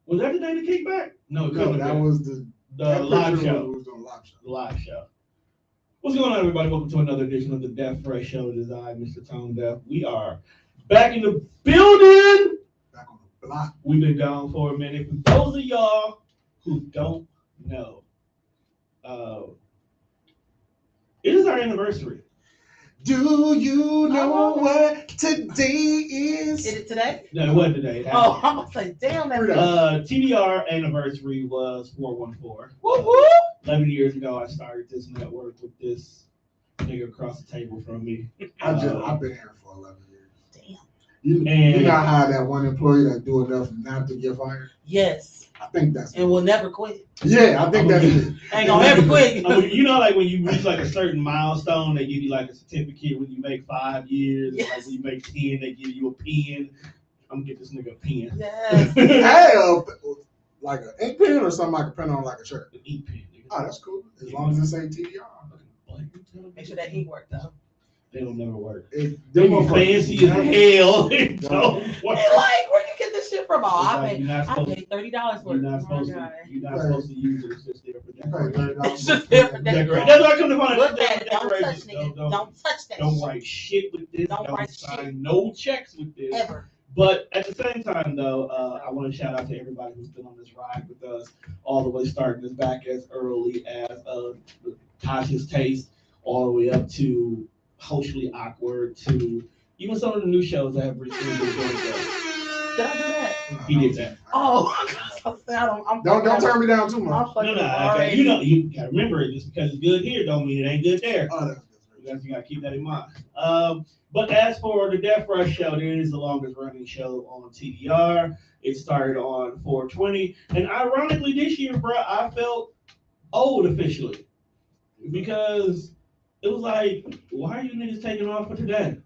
Was that the day the kickback? No, that was the live show. Was doing live show. The live show. What's going on, everybody? Welcome to another edition of the Deaf Fresh Show. It is I, Mr. Tone Deaf. We are back in the building. Back on the block. We've been gone for a minute. For those of y'all who don't know, it is our anniversary. Do you know what today is? Is it today? No, it wasn't today. Oh, I'm gonna say, damn, that's TDR anniversary was 414. Woo woo! 11 years ago, I started this network with this nigga across the table from me. I've been here for 11 years. Damn. You not hire that one employee that do enough not to get fired? Yes. I think that's and will never quit. Yeah, I think that's it. Ain't gonna ever quit. You know, like when you reach like a certain milestone, they give you like a certificate when you make 5 years. Yes. Like when you make 10, they give you a pen. I'm gonna get this nigga a pen. Yes. Hey, like an ink pen or something I can print on like a shirt. An ink pen. Nigga. Oh, that's cool. As long as it say TDR. Make sure that ink work though. They don't never work. They be fancy as hell. It don't work. And like, where you get this shit from? Oh, I paid $30 for it. You're not supposed to use it. It's just there for decoration. It's just there for decoration. That's why I come to find Look at it. Don't touch, nigga. Don't touch that. Don't write shit with this. Don't sign no checks with this. Ever. But at the same time, though, I want to shout out to everybody who's been on this ride with us all the way, starting us back as early as Tasha's Taste, all the way up to Socially Awkward, to even some of the new shows that have recently been doing. Did I do that? He did that. Oh, don't turn me down too much. No, you gotta remember it. Just because it's good here, don't mean it ain't good there. Oh, that's You gotta keep that in mind. But as for the Deaf Rush show, it is the longest running show on TDR. It started on 420, and ironically, this year, bro, I felt old officially because it was like, why are you niggas taking off for today?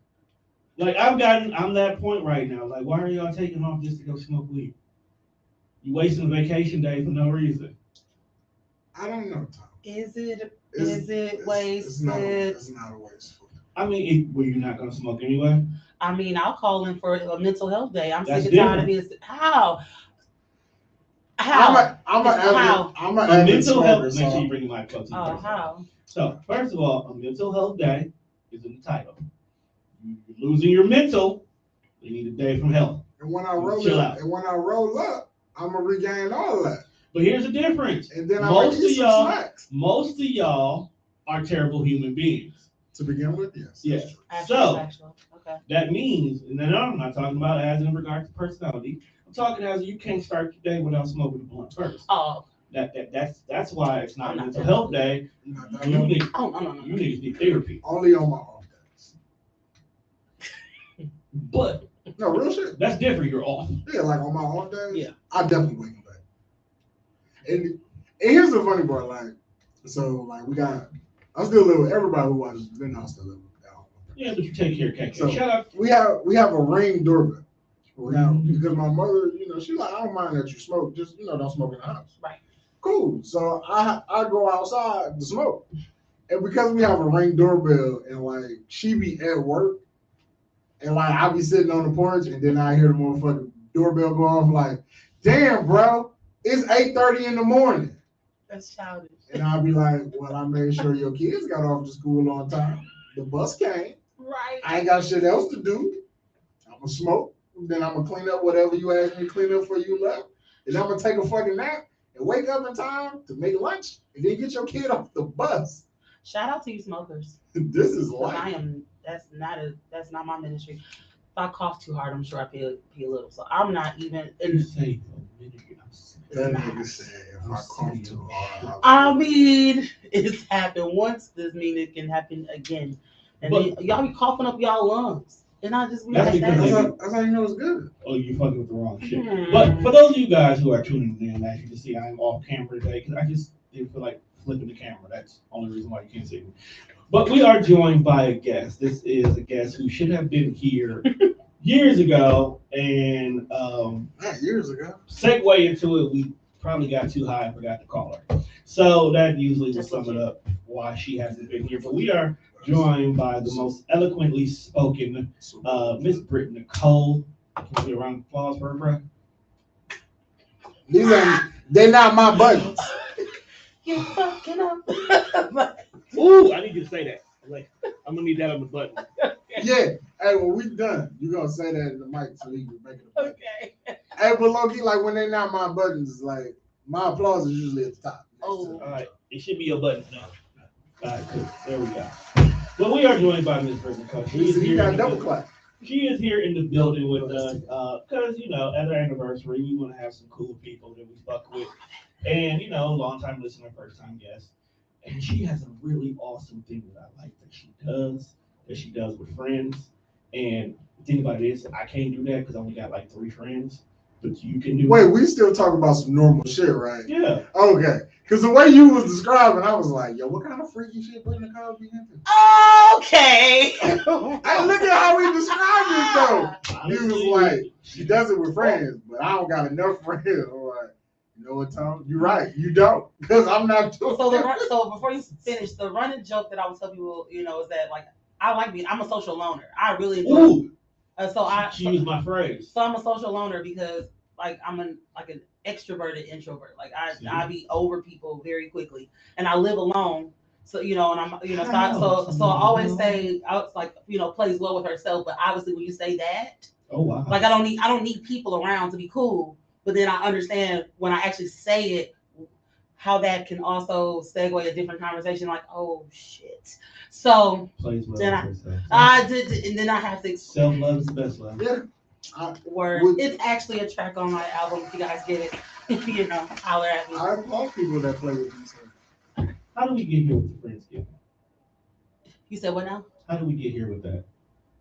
Like I'm that point right now. Like, why are y'all taking off just to go smoke weed? You wasting a vacation day for no reason. I don't know, Tom. Is it wasted? It's not a wasteful. I mean, were you not gonna smoke anyway? I mean, I'll call in for a mental health day. I'm That's sick and tired of being how. I'm a mental health. Make sure you bring your mic close to you. How? So first of all, a mental health day is in the title. You're losing your mental. You need a day from health. And when I roll up, I'm gonna regain all of that. But here's the difference. And then most of y'all are terrible human beings. To begin with, yes. Yes. Actual. Okay. That means, and then I'm not talking about as in regards to personality. I'm talking as you can't start your day without smoking a blunt first. Oh. That's why it's not mental health day. You niggas need therapy. Only on my off days. But no real shit. That's different. You're off. Yeah, like on my off days. Yeah. I definitely wake up. And here's the funny part, like, so like I still live with everybody who watches then I still live with that. Yeah, but you take care of KK. So shut up. We have a Ring doorbell. Now, because my mother, she's like, I don't mind that you smoke, just don't smoke in the house. Right. Cool. So I go outside to smoke. And because we have a Ring doorbell and like she be at work and like I be sitting on the porch and then I hear the motherfucking doorbell go off like, damn, bro, it's 8:30 in the morning. That's childish. And I'll be like, well, I made sure your kids got off to school on time. The bus came. Right. I ain't got shit else to do. I'm going to smoke. Then I'm going to clean up whatever you asked me to clean up for you left. And I'm going to take a fucking nap and wake up in time to make lunch and then get your kid off the bus. Shout out to you smokers. This is life. That's not my ministry. If I cough too hard, I'm sure I pee a little. So I'm not even. That nigga said, if I cough too hard. I mean, it's happened once. Doesn't mean it can happen again. And then y'all be coughing up y'all lungs. And I just that's how you know it's good. Oh, you're fucking with the wrong shit. But for those of you guys who are tuning in, as you can see, I'm off camera today because I just didn't feel like flipping the camera. That's the only reason why you can't see me. But we are joined by a guest. This is a guest who should have been here years ago. And not years ago. Segue into it, we probably got too high and forgot to call her. So that usually will sum it up why she hasn't been here. But we are joined by the most eloquently spoken Miss Brit Nicole. Can we get a round of applause for her, bro? They're not my buttons. You fucking up. Ooh, I need you to say that. Like, I'm gonna need that on the button. Yeah. Hey, when we done, you gonna say that in the mic so you can make it a button. Okay. Hey, but low-key, like when they're not my buttons, like my applause is usually at the top. Oh. All right, it should be your buttons now. All right, cool. There we go. Well, we are joined by Miss Brit Nicole. You got double clap. She is here in the building with us because, at our anniversary, we want to have some cool people that we fuck with. And, long time listener, first time guest. And she has a really awesome thing that I like that she does with friends. And the thing about it is, I can't do that because I only got like 3 friends. But you can do Wait, we still talking about some normal shit, right? Yeah. Okay. Because the way you was describing, I was like, yo, what kind of freaky shit Brit Nicole be into? Okay. Hey, look at how we described it, though. He was like, she does it with friends, but I don't got enough friends. I'm like, you know what, Tom? You're right. You don't. Because I'm not doing So before you finish, the running joke that I would tell people, is that, like, I'm a social loner. I really enjoy Ooh. She used my phrase. So I'm a social loner because, like, I'm an extroverted introvert. Like, I be over people very quickly, and I live alone. So and I'm so I always say I was like plays well with herself. But obviously when you say that, oh wow, like I don't need people around to be cool. But then I understand when I actually say it, how that can also segue a different conversation. Like, oh shit. So plays well then with herself. I did, and then I have to. Self love is the best love. Yeah. It's actually a track on my album. If you guys get it, holler at me. I love people that play with themselves. How do we get here with the Friendsgiving? You said what now? How do we get here with that?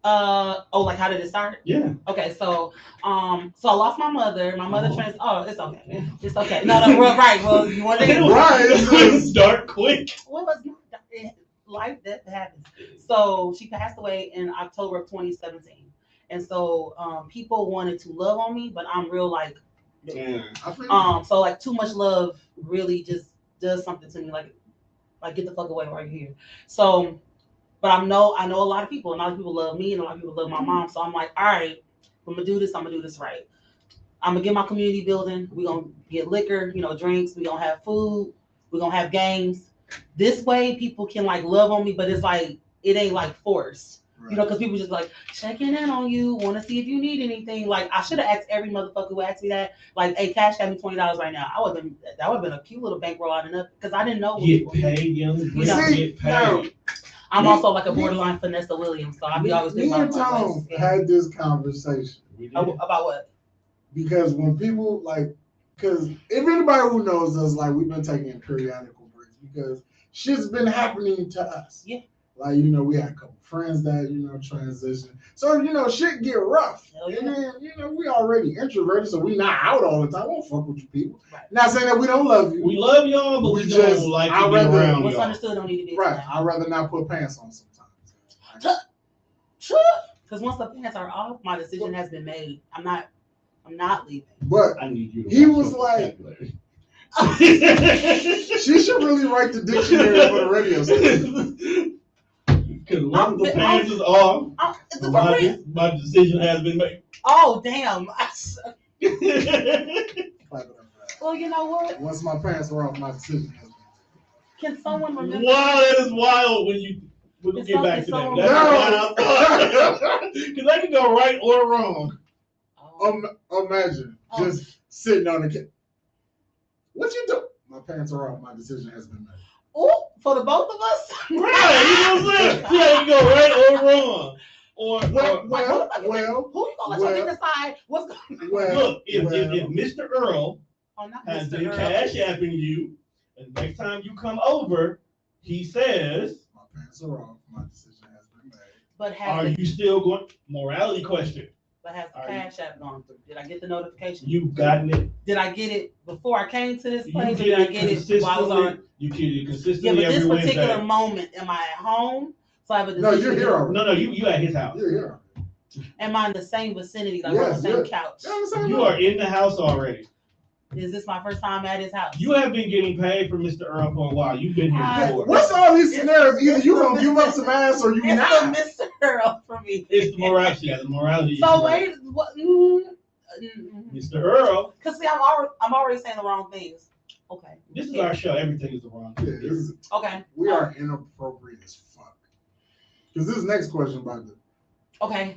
Like how did it start? Yeah. Okay, so I lost my mother. My mother it's okay. It's okay. No, well, right. Well, you want to right? Start quick. Well, life that happens. So she passed away in October of 2017, and so people wanted to love on me, but I'm real like, so like too much love really just does something to me, like get the fuck away while you're here. So, but I know a lot of people, and a lot of people love me, and a lot of people love my mom. So I'm like, all right, I'm gonna do this right. I'm gonna get my community building. We're gonna get liquor, drinks. We're gonna have food. We're gonna have games. This way people can like love on me, but it's like it ain't like forced. Right. Because people just like checking in on you, want to see if you need anything. Like I should have asked every motherfucker who asked me that. Like, hey, cash at me $20 right now. That would have been a cute little bankroll out enough because I didn't know. Get paid, get paid. No. I'm also like a borderline Vanessa Williams, so I be always. Me and Tom had this conversation about what? Because when people because if anybody who knows us, like we've been taking periodical breaks because shit's been happening to us. Yeah. Like, we had a couple friends that, transition. So, shit get rough. Yeah. And then, we already introverted, so we not out all the time. We don't fuck with you people. Right. Not saying that we don't love you. We love y'all, but we just like to be around what's y'all. Understood don't need to be right. I'd rather not put pants on sometimes. Because once the pants are off, my decision has been made. I'm not leaving. But I need you to he was like, she should really write the dictionary for the radio station. Because once the pants is off, my decision has been made. Oh, damn. Well, you know what? Once my pants were off, my decision has been made. Can someone remember? Wow, that is wild we'll get back to that. That's wild. Because that can go right or wrong. Imagine just sitting on the kid. What you do? My pants are off. My decision has been made. Oh, for the both of us? Right, you know what I'm saying? Yeah, you go right or wrong. Or who you gonna let you decide what's going on? Look, if Mr. Earl has been cash apping you, and next time you come over, he says, my pants are off, my decision has been made. But are you still going? Morality question. But has the cash app gone through? Did I get the notification? You've gotten it. Did I get it before I came to this place? Or did I get it while I was on? You get it consistently. Yeah, but this particular Wednesday. moment, am I at home? So I have a decision. No, you're here already. No, you at his house. You're here. Am I in the same vicinity? Like we're on the same couch? You are in the house already. Is this my first time at his house? You have been getting paid for Mr. Earl for a while. You've been here before. What's all these scenarios? Either you gonna give up some ass or you not. It's Mr. Earl for me. It's the morality. Yeah, the morality. So wait, what? Mr. Earl. Cause see, I'm already saying the wrong things. Okay. This is our show. Everything is the wrong thing. Okay. We are inappropriate as fuck. Because this next question about the. Okay.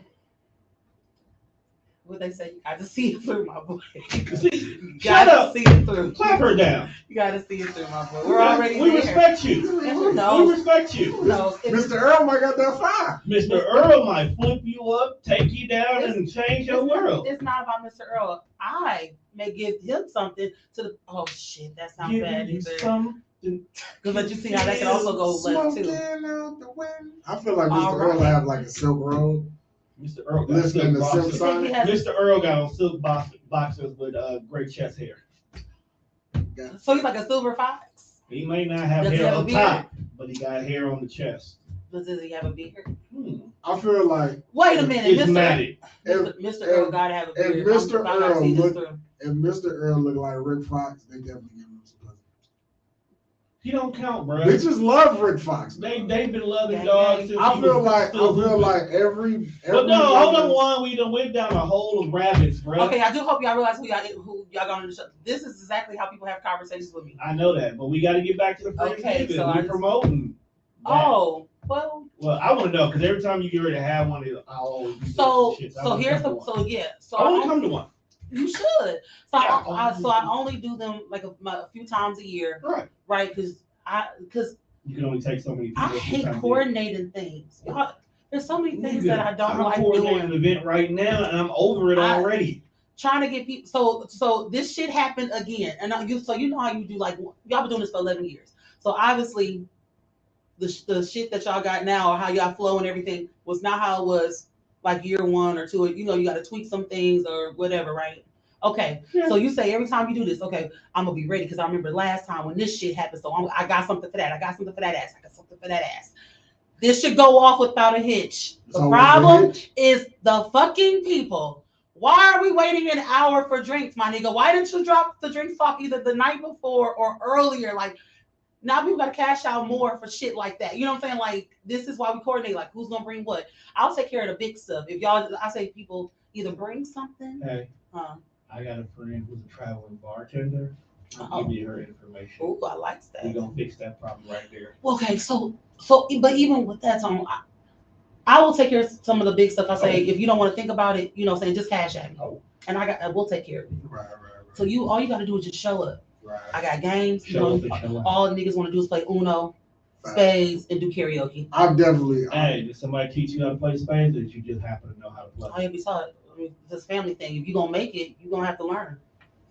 What they say, you got to see it through, my boy. Shut up. See it through. Clap her down. You got to see it through, my boy. We're already We there. respect you. And who knows? We respect you. Who knows? Mr. Earl might got that fire. Mr. Earl might flip you up, take you down, and change your world. It's not about Mr. Earl. I may give him something to the. Oh shit, that sounds bad. But you see how that can also go left too. I feel like Mr. Earl have like a silk road. Mr. Earl got Listening to silk Silk boxers. Sonic. Mr. Earl got on silk boxers with great chest hair. So he's like a silver fox. He may not have Does he hair have a on beard? top, but he got hair on the chest. Does he have a beard? I feel like. Wait a minute, It's matted. Mr. Earl gotta have a beard. If Mr. Earl look like Rick Fox, they definitely give him some pussy. He don't count, bro. They just love Rick Fox. They've been loving dogs since I feel like every. But no, hold on, one. We done went down a hole of rabbits, bro. Okay, I do hope y'all realize who y'all got on the show. This is exactly how people have conversations with me. I know that, but we got to get back to the Friendsgiving. Okay, so We're promoting. That. Oh, well. Well, I want to know because every time you get ready to have one, I always do So shit. here's the I want to come to one. You should. So I only do them like a few times a year, right? Because you can only take so many people. I hate coordinating things. There's so many things that I don't like doing. I'm doing. an event right now, and I'm over it already. Trying to get people. So this shit happened again, and you know how you do. Like y'all been doing this for 11 years. So obviously, the shit that y'all got now, or how y'all flow and everything, was not how it was like year 1 or 2. You know, you got to tweak some things or whatever, right? Okay, so you say every time you do this, okay, I'm gonna be ready because I remember last time when this shit happened. So I got something for that. I got something for that ass. I got something for that ass. This should go off without a hitch. The problem is the fucking people. Why are we waiting an hour for drinks, my nigga? Why didn't you drop the drinks off either the night before or earlier? Like now people gotta cash out more for shit like that. You know what I'm saying? Like this is why we coordinate. Like who's gonna bring what? I'll take care of the big stuff. If y'all, I say people either bring something. Hey. I got a friend who's a traveling bartender. I'll give you her information. Oh, I like that. We're gonna fix that problem right there. Okay, so but even with that, I will take care of some of the big stuff. I say if you don't want to think about it, you know, saying just cash at me, and we'll take care of it. Right. So all you got to do is just show up. Right. I got games. All the niggas want to do is play Uno, spades, and do karaoke. I've definitely. Hey, did somebody teach you how to play spades, or did you just happen to know how to play? Oh, yeah, we saw it. I mean, this family thing. If you're gonna make it, you're gonna have to learn.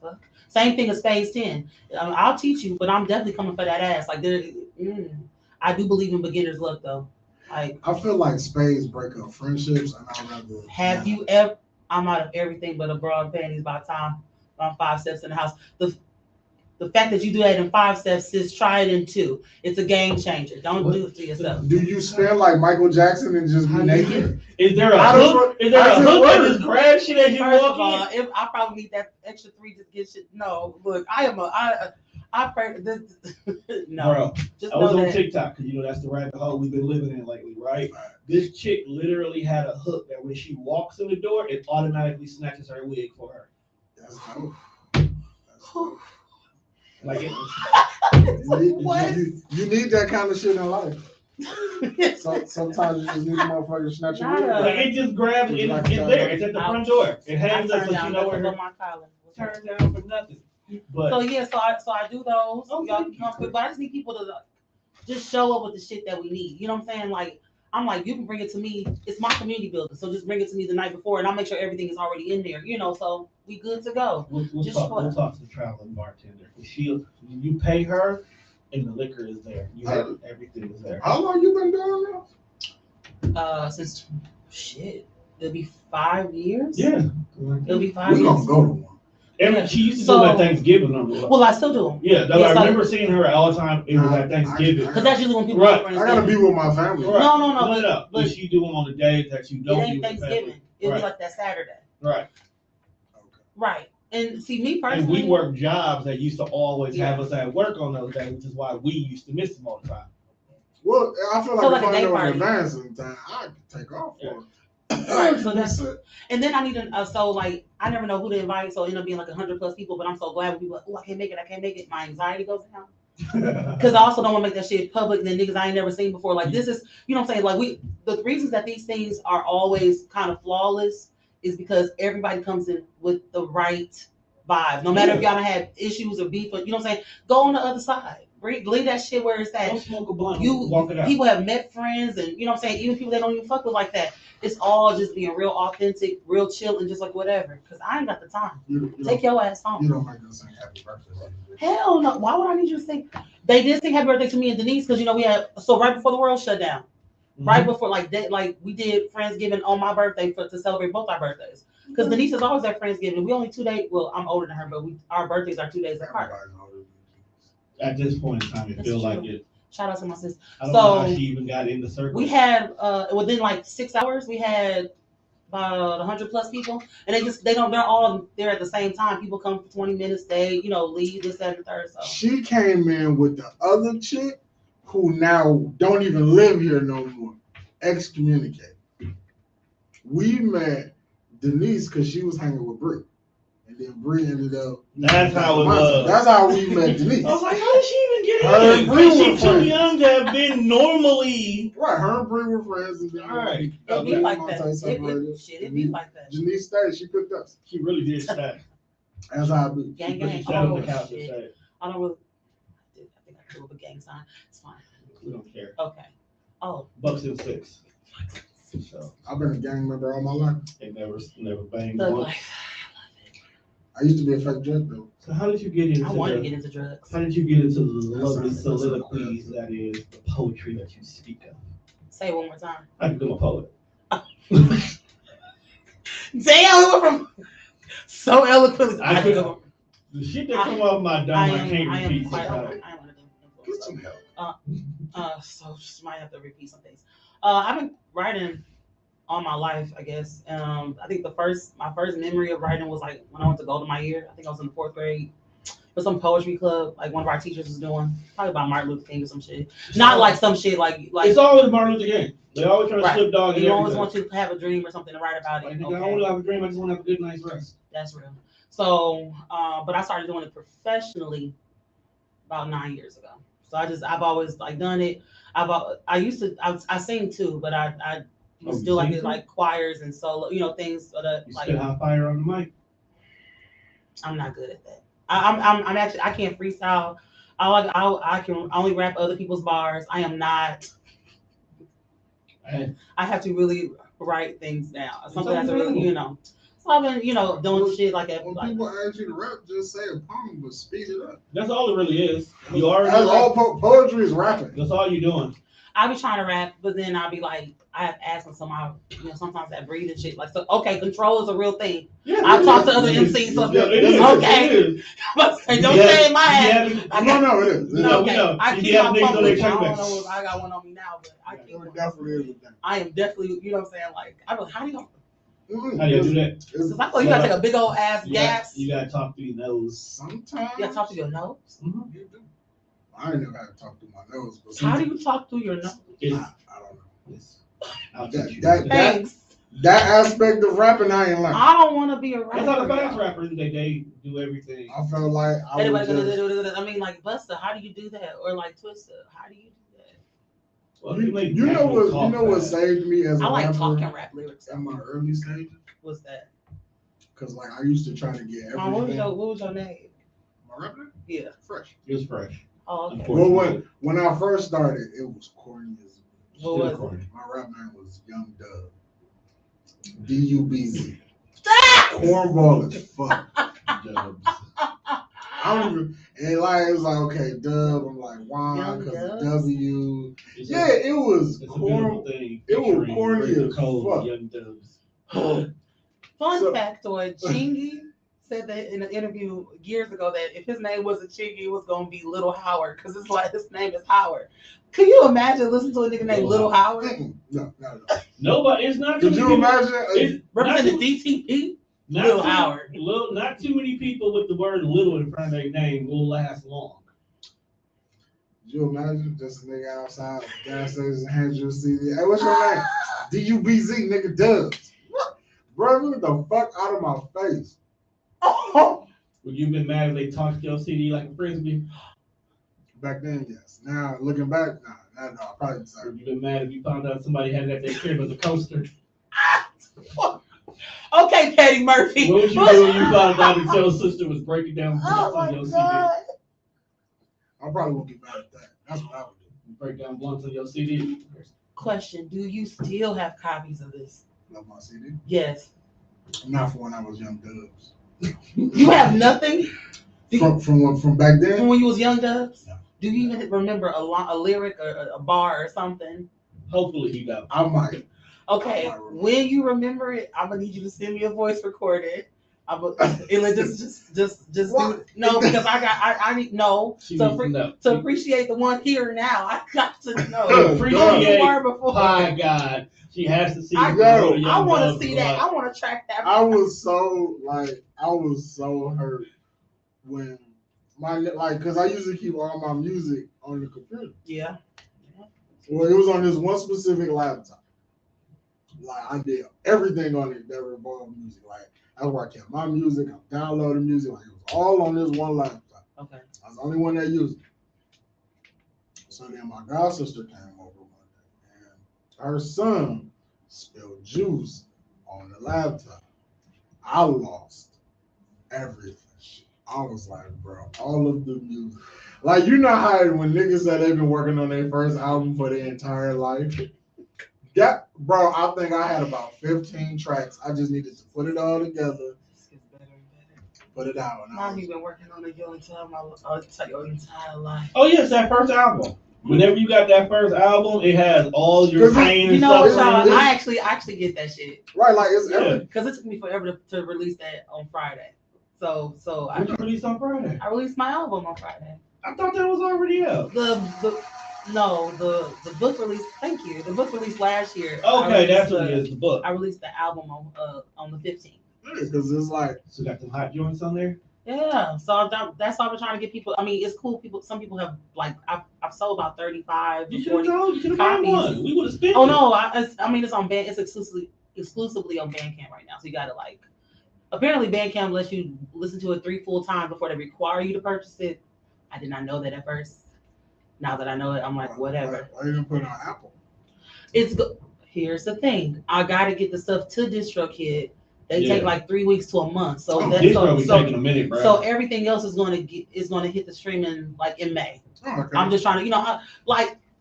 Fuck. Same thing as Spades 10. I'll teach you, but I'm definitely coming for that ass. Like I do believe in beginner's luck though. Like I feel like spades break up friendships, and I'd rather. Have you ever? I'm out of everything but a broad panties by the time I'm 5 steps in the house. The fact that you do that in 5 steps, sis, try it in 2. It's a game changer. Don't do it to yourself. Do you spin like Michael Jackson and just be naked? Is there a hook? Is there a hook that just grab shit as you walk in? If I probably need that extra 3 to get shit. No, look, I pray this. No, bro. I was on TikTok because you know that's the rabbit hole we've been living in lately, right? This chick literally had a hook that when she walks in the door, it automatically snatches her wig for her. That's dope. Like you need that kind of shit in life. So, sometimes you just need a motherfucker to snatch your wig. Like it just grabs it. It's there. It's at the front door. It hangs up so you know where her turn down for nothing. But so I do those. Y'all can come quick, but I just need people to just show up with the shit that we need. You know what I'm saying? Like I'm like, you can bring it to me. It's my community building, so just bring it to me the night before, and I'll make sure everything is already in there. You know, so we good to go. We'll talk to the traveling bartender. You pay her, and the liquor is there. You have everything is there. How long you been doing that? Since shit, it'll be 5 years. Yeah, it'll be 5 years. We gonna go to one. And she used to do that Thanksgiving number. Well, I still do them. Yeah, I remember seeing her all the time. It was at Thanksgiving. Because that's usually when people. I gotta be with my family. Right. No. But she do them on the days that you don't. It ain't Thanksgiving. It was like that Saturday. Right. Okay. Right. And see, me personally. And we work jobs that used to always have us at work on those days, which is why we used to miss them all the time. Well, I feel like if I know in advance in time, I can take off for it. Right. So that's, and then I need to, so like, I never know who to invite. So it end up being like 100+ people, but I'm so glad when people are like, oh, I can't make it. My anxiety goes down. Because I also don't want to make that shit public and then niggas I ain't never seen before. Like, this is, you know what I'm saying? Like, the reasons that these things are always kind of flawless is because everybody comes in with the right vibe. No matter if y'all had issues or beef, or, you know what I'm saying? Go on the other side. Leave that shit where it's at. Don't smoke a blunt. Walk it out. People have met friends, and you know what I'm saying? Even people that don't even fuck with like that. It's all just being real authentic, real chill, and just like whatever. Because I ain't got the time. Take your ass home. You don't make them sing happy birthday. Hell no. Why would I need you to sing? They did sing happy birthday to me and Denise because, you know, we had, so right before the world shut down. Right before, like we did Friendsgiving on my birthday to celebrate both our birthdays. Because Denise is always at Friendsgiving. We only 2 days. Well, I'm older than her, but our birthdays are 2 days apart. At this point in time, it feels like it. Shout out to my sister. I don't know how she even got in the circle. We had within like 6 hours, we had about 100+ people, and they're all there at the same time. People come for 20 minutes, they leave this, that, and the third. So she came in with the other chick who now don't even live here no more. Excommunicate. We met Denise because she was hanging with Brit. And then Brit ended up. That's how it was. That's how we met Denise. I was like, how did she even get in? Her she's too young to have been normally. Right, her and Brit were friends. And then right. It be like that. It be like that. Denise stayed. She picked us. She really did stay. That's how I do. Gang. Oh, shit. I don't really. I think I threw up a gang sign. It's fine. We don't care. Okay. Oh. Bucks and six. So I've been a gang member all my life. They never banged Thug once. life. I used to be a fake drug dealer. So how did you get into? I wanted to get into drugs. How did you get into the lovely soliloquies that is the poetry that you speak of? Say it one more time. I become a poet. Damn, we went from so eloquently. The shit that come off my dome, I can't repeat sometimes. Get some help. So just might have to repeat some things. I've been writing all my life, I guess. I think my first memory of writing was like when I went to Golden My Year. I think I was in the 4th grade for some poetry club, like one of our teachers was doing, probably about Martin Luther King or some shit. Not like some shit like it's always Martin Luther King. They always try to slip dog. You always want to have a dream or something to write about it. Like, okay. I don't have a dream. I just want to have a good night's rest. That's real. So, but I started doing it professionally about 9 years ago. So I've always like done it. I sing too, but I still like choirs and solo, things that you like spit hot fire on the mic. I'm not good at that. I'm actually I can't freestyle. I can only rap other people's bars. I am not. I have to really write things down. Something that's really, So I've been, doing shit like that. When people ask you to rap, just say a poem, but speed it up. That's all it really is. You already. That's all poetry is rapping. That's all you're doing. I be trying to rap, but then I'll be like, I have asthma, so sometimes that breathing shit. Like, so okay, control is a real thing. Yeah, I've talked to other MCs, so okay. But don't say in my head. No, it is. No, okay. I keep my phone. I don't know if I got one on me now, but I keep one. Definitely is. I am definitely, you know what I'm saying? Like, I don't. How do you? How do you do that? Because I thought you gotta take a big old ass gas. You gotta talk through your nose. Sometimes. You gotta talk through your nose. Mm-hmm. You do. I ain't never had to talk through my nose. But how do you talk through your nose? I don't know. Thanks. That aspect of rapping, I ain't learned. I don't want to be a rapper. That's how the fast rappers they do everything. I felt like I mean, like Busta, how do you do that? Or like Twista, how do you do that? Well, you know what saved me as a rapper? I like talking rap lyrics in my early stages. What's that? Because like I used to try to get everything. What was your name? My rap name? Yeah, Fresh. It was Fresh. Oh, okay. Well, when I first started, it was corny as what was corny. My rap name was Young Dub. DUBZ. Cornball as fuck. Dubs. I don't even, and like it was like okay, Dub. I'm like why? Because W. Yeah, it was corny. It was corny as fuck. Young Dubs. Fun factoid: Chingy said that in an interview years ago that if his name wasn't Chingy, it was gonna be Little Howard because it's like his name is Howard. Can you imagine listening to a nigga named Little Howard? No. Nobody. It's not. Could you imagine? Representing DTP. Little Howard. Not too many people with the word "little" in front of their name will last long. You imagine just a nigga outside gas station hands you a CD. Hey, what's your name? DUBZ, nigga Dubs. Bro, get the fuck out of my face. Would you been mad if they tossed your CD like a frisbee? Back then, yes. Now looking back, nah, I probably deserve Would you been mad if you found out somebody had it at their crib as a coaster? Okay, Patty Murphy. What would you do when you found out that your sister was breaking down blunts on your CD? I probably won't get mad at that. That's what I would do. You break down blunts on your CD? Question: do you still have copies of this? Love my CD. Yes. Not from when I was young Dubs. You have nothing From back then? from when you was young Dubs? No. Do you even remember a lyric or a bar or something? Hopefully he got. I might. Okay, when you remember it, I'm gonna need you to send me a voice recording. Just do it. No, because I need no to appreciate the one here now. I got to know who you were before. My God, she has to see. I want to see that. I want to track that. I was so hurt when because I usually keep all my music on the computer. Yeah. Well, it was on this one specific laptop. Like I did everything on it that involved music. Like that's where I kept my music. I'm downloading music. Like it was all on this one laptop. Okay. I was the only one that used it. So then my god sister came over one day and her son spilled juice on the laptop. I lost everything. I was like, bro, all of the music. Like, you know how when niggas say they've been working on their first album for their entire life? That, bro, I think I had about 15 tracks. I just needed to put it all together. Put it out. Mom, you've been working on it your entire life. Oh, yes, that first album. Whenever you got that first album, it has all your pain and stuff. stuff. I actually get that shit. Right, like it's because it took me forever to release that on Friday. So Did you release on Friday? I released my album on Friday. I thought that was already out. The book release. Thank you. The book released last year. Okay, that's what it is. The book. I released the album on the 15th. Because it's like so got some hot joints on there. Yeah, so that's why I've been trying to get people. I mean, it's cool. Some people have like I've sold about 35 to 40 copies. One. We would have spent. Oh no, I mean it's on Band. It's exclusively on Bandcamp right now. So you got to like. Apparently, Bandcamp lets you listen to it 3 full times before they require you to purchase it. I did not know that at first. Now that I know it, I'm like, whatever. Why you didn't put it on Apple? Here's the thing. I got to get the stuff to DistroKid. They take like 3 weeks to a month. So that's taking a minute, bro. So everything else is going to hit the streaming like in May. Oh, okay. I'm just trying to,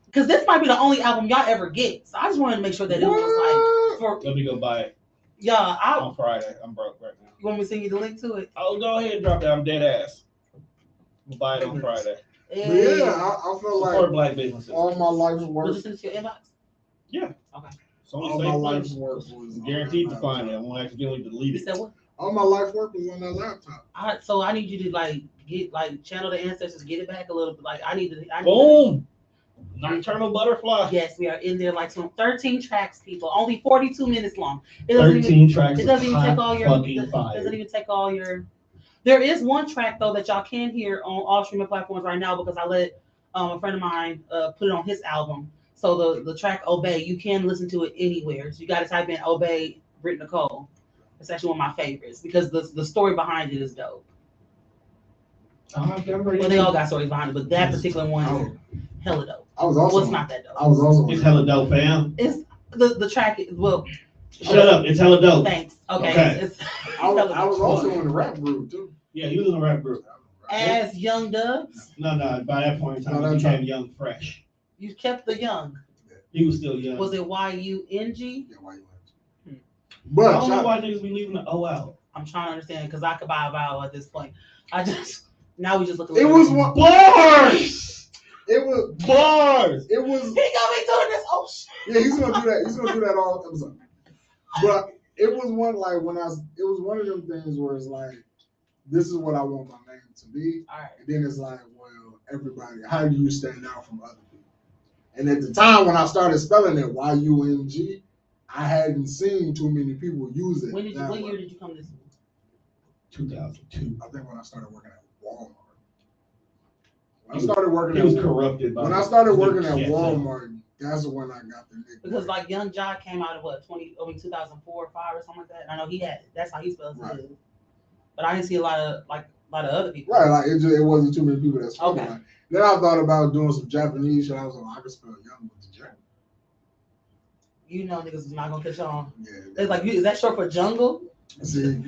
because this might be the only album y'all ever get. So I just wanted to make sure that it was like Let me go buy it. Yeah, on Friday. I'm broke right now. You want me to send you the link to it? Oh, go ahead and drop it. I'm dead ass. We'll buy it on Friday. Hey. Yeah, I feel like black businesses. All my life's work. Was it sent to your inbox? Yeah. Okay. All my life's work was guaranteed to find it. I won't accidentally delete it. What? All my life work was on that laptop. So I need you to channel the ancestors, get it back a little bit. Boom. Nocturnal Butterfly. Yes, we are in there like some 13 tracks, people. Only 42 minutes long. It doesn't 13 tracks. It doesn't even take all your. Doesn't even take all your. There is one track though that y'all can hear on all streaming platforms right now because I let a friend of mine put it on his album. So the track Obey, you can listen to it anywhere. So you got to type in Obey Brit Nicole. It's actually one of my favorites because the story behind it is dope. Well, they all got stories behind it, but that particular one is hella dope. I was also. Well, it's not that dope. I was also. It's hella dope, fam. It's the track. Well. Shut up! It's hella dope. Thanks. Okay. I was also in the rap group too. Yeah, he was in the rap group. As Young Dubs? No. By that point in time, he became Young Fresh. You kept the young. He was still young. Was it YUNG? Yeah, YUNG. But I don't know why niggas be leaving the O out. I'm trying to understand because I could buy a vowel at this point. Now we just look. It was one bars. It was bars. It was. He gonna be doing this. Oh shit. Yeah, he's gonna do that. He's gonna do that all episode. But it was one it was one of them things where it's like, this is what I want my name to be. All right. And then it's like, well, everybody, how do you stand out from other people? And at the time when I started spelling it YUNG, I hadn't seen too many people use it. What year did you come to school? 2002. I think when I started working at Walmart. You started working He was corrupted by when I started working at yeah, Walmart, that's when I got the nickname. Because like Young Jock came out of what 2004 or 5 or something like that. I know he had it. That's how he spells Right. it. But I didn't see a lot of other people. Right, like it wasn't too many people that spoke Okay. like. Then I thought about doing some Japanese shit. I was like, I could spell young with the J. You know niggas is not gonna catch on. Yeah. It's like, is that short for jungle? See, Young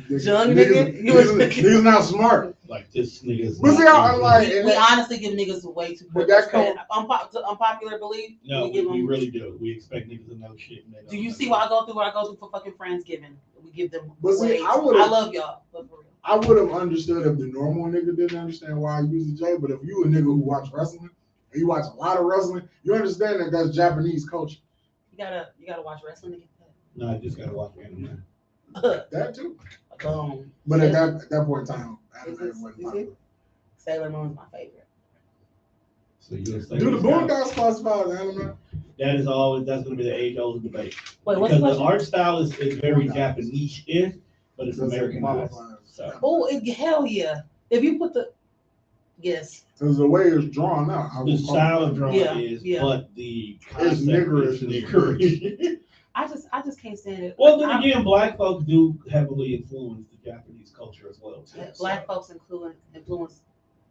nigga? Niggas not smart. like this nigga's. But see, I'm like, We honestly give niggas way too But much that credit. Unpopular belief. No, give we them. really do. We expect niggas to know shit. And they Do don't you know. see what I go through for fucking Friendsgiving? We give them. But see, way I too- would've- I love y'all. But for real. I would have understood if the normal nigga didn't understand why I use the J. But if you a nigga who watch wrestling and you watch a lot of wrestling, you understand that that's Japanese culture. You gotta watch wrestling to get No, I just gotta watch anime. that. That too. But at that point in time, anime wasn't you popular. see? Sailor Moon's my favorite. So you'll say Do the this guy- Boondocks classify as anime? that's gonna be the age-old debate. Wait, what's the Because the question? art style is very Boondocks. Japanese-ish, but it's Does it Americanized. qualify as So anime? Oh, hell yeah! If you put the yes, Because the way it's drawn out, I the would style of drawing Yeah, is, yeah. but the It's concept niggerish is as niggerish. I just can't stand it. Well, then I'm- again, black folks do heavily influence the Japanese culture as well too. Black folks influence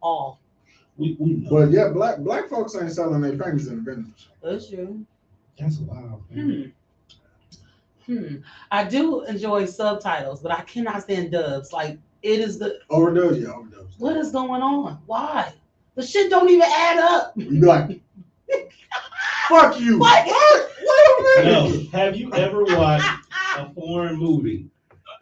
all. We know. But yeah, black folks ain't selling their panties in the vendors. That's true. That's wild. Man. I do enjoy subtitles, but I cannot stand dubs. Like it is the Overdubs, yeah, overdubs. what is going on? Why? The shit don't even add up. You be like, fuck you. Like- What? Wait a No, minute. have you ever watched a foreign movie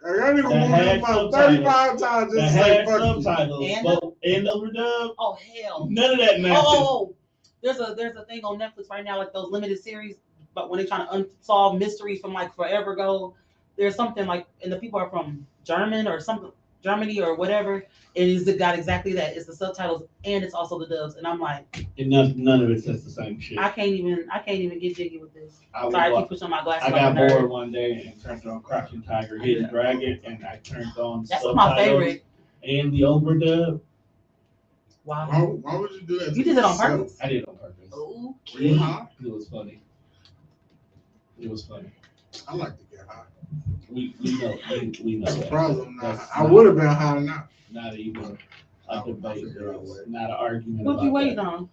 Like, that nigga That moved had about subtitles. 35 times just that to say had fuck you. subtitles and overdub? Oh hell. None of that matches. Oh, there's a thing on Netflix right now, like those limited series, but when they're trying to unsolve mysteries from like forever ago, there's something like, and the people are from Germany or whatever. It is got exactly that. It's the subtitles and it's also the dubs, and I'm like, And none of it says the same shit. I can't even get jiggy with this. I was Sorry, I wa- keep pushing my glasses. I like got a nerd. bored one day and turned on Crouching Tiger, Hidden Dragon, and I turned on That's subtitles my favorite. and the overdub. Wow. Why would you do that? You did it on purpose. I did it on purpose. Were you high? It was funny. It was funny. I like to get high. We know That's a that. problem. That's I would have been high enough. not even I a debate. figured out It's what- not an argument. What about you waiting that. on?